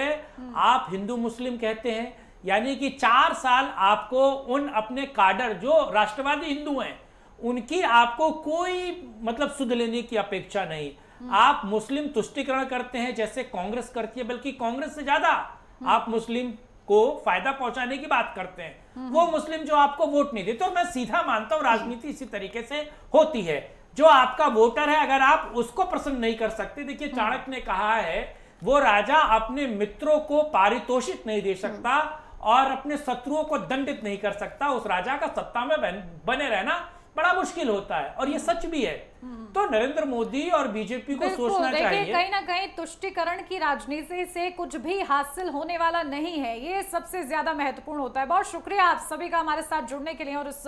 आप हिंदू मुस्लिम कहते हैं। यानी कि 4 साल आपको उन अपने काडर जो राष्ट्रवादी हिंदू हैं उनकी आपको कोई मतलब सुध लेने की अपेक्षा नहीं। आप मुस्लिम तुष्टिकरण करते हैं जैसे कांग्रेस करती है, बल्कि कांग्रेस से ज्यादा आप मुस्लिम को फायदा पहुंचाने की बात करते हैं। वो मुस्लिम जो आपको वोट नहीं देते, तो मैं सीधा मानता हूं राजनीति इसी तरीके से होती है। जो आपका वोटर है अगर आप उसको प्रसन्न नहीं कर सकते, देखिए चाणक्य ने कहा है वो राजा अपने मित्रों को पारितोषिक नहीं दे सकता और अपने शत्रुओं को दंडित नहीं कर सकता, उस राजा का सत्ता में बने रहना बड़ा मुश्किल होता है और ये सच भी है। तो नरेंद्र मोदी और बीजेपी को सोचना चाहिए। कहीं ना कहीं तुष्टिकरण की राजनीति से कुछ भी हासिल होने वाला नहीं है, ये सबसे ज्यादा महत्वपूर्ण होता है। बहुत शुक्रिया आप सभी का हमारे साथ जुड़ने के लिए और इस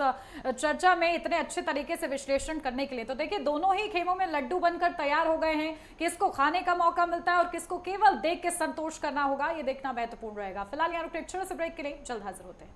चर्चा में इतने अच्छे तरीके से विश्लेषण करने के लिए। तो देखिए दोनों ही खेमों में लड्डू बनकर तैयार हो गए हैं, किसको खाने का मौका मिलता है और किसको केवल देख के संतोष करना होगा, ये देखना महत्वपूर्ण रहेगा। फिलहाल यहाँ रुकते, छोटे से ब्रेक के लिए जल्द हाजिर होते हैं।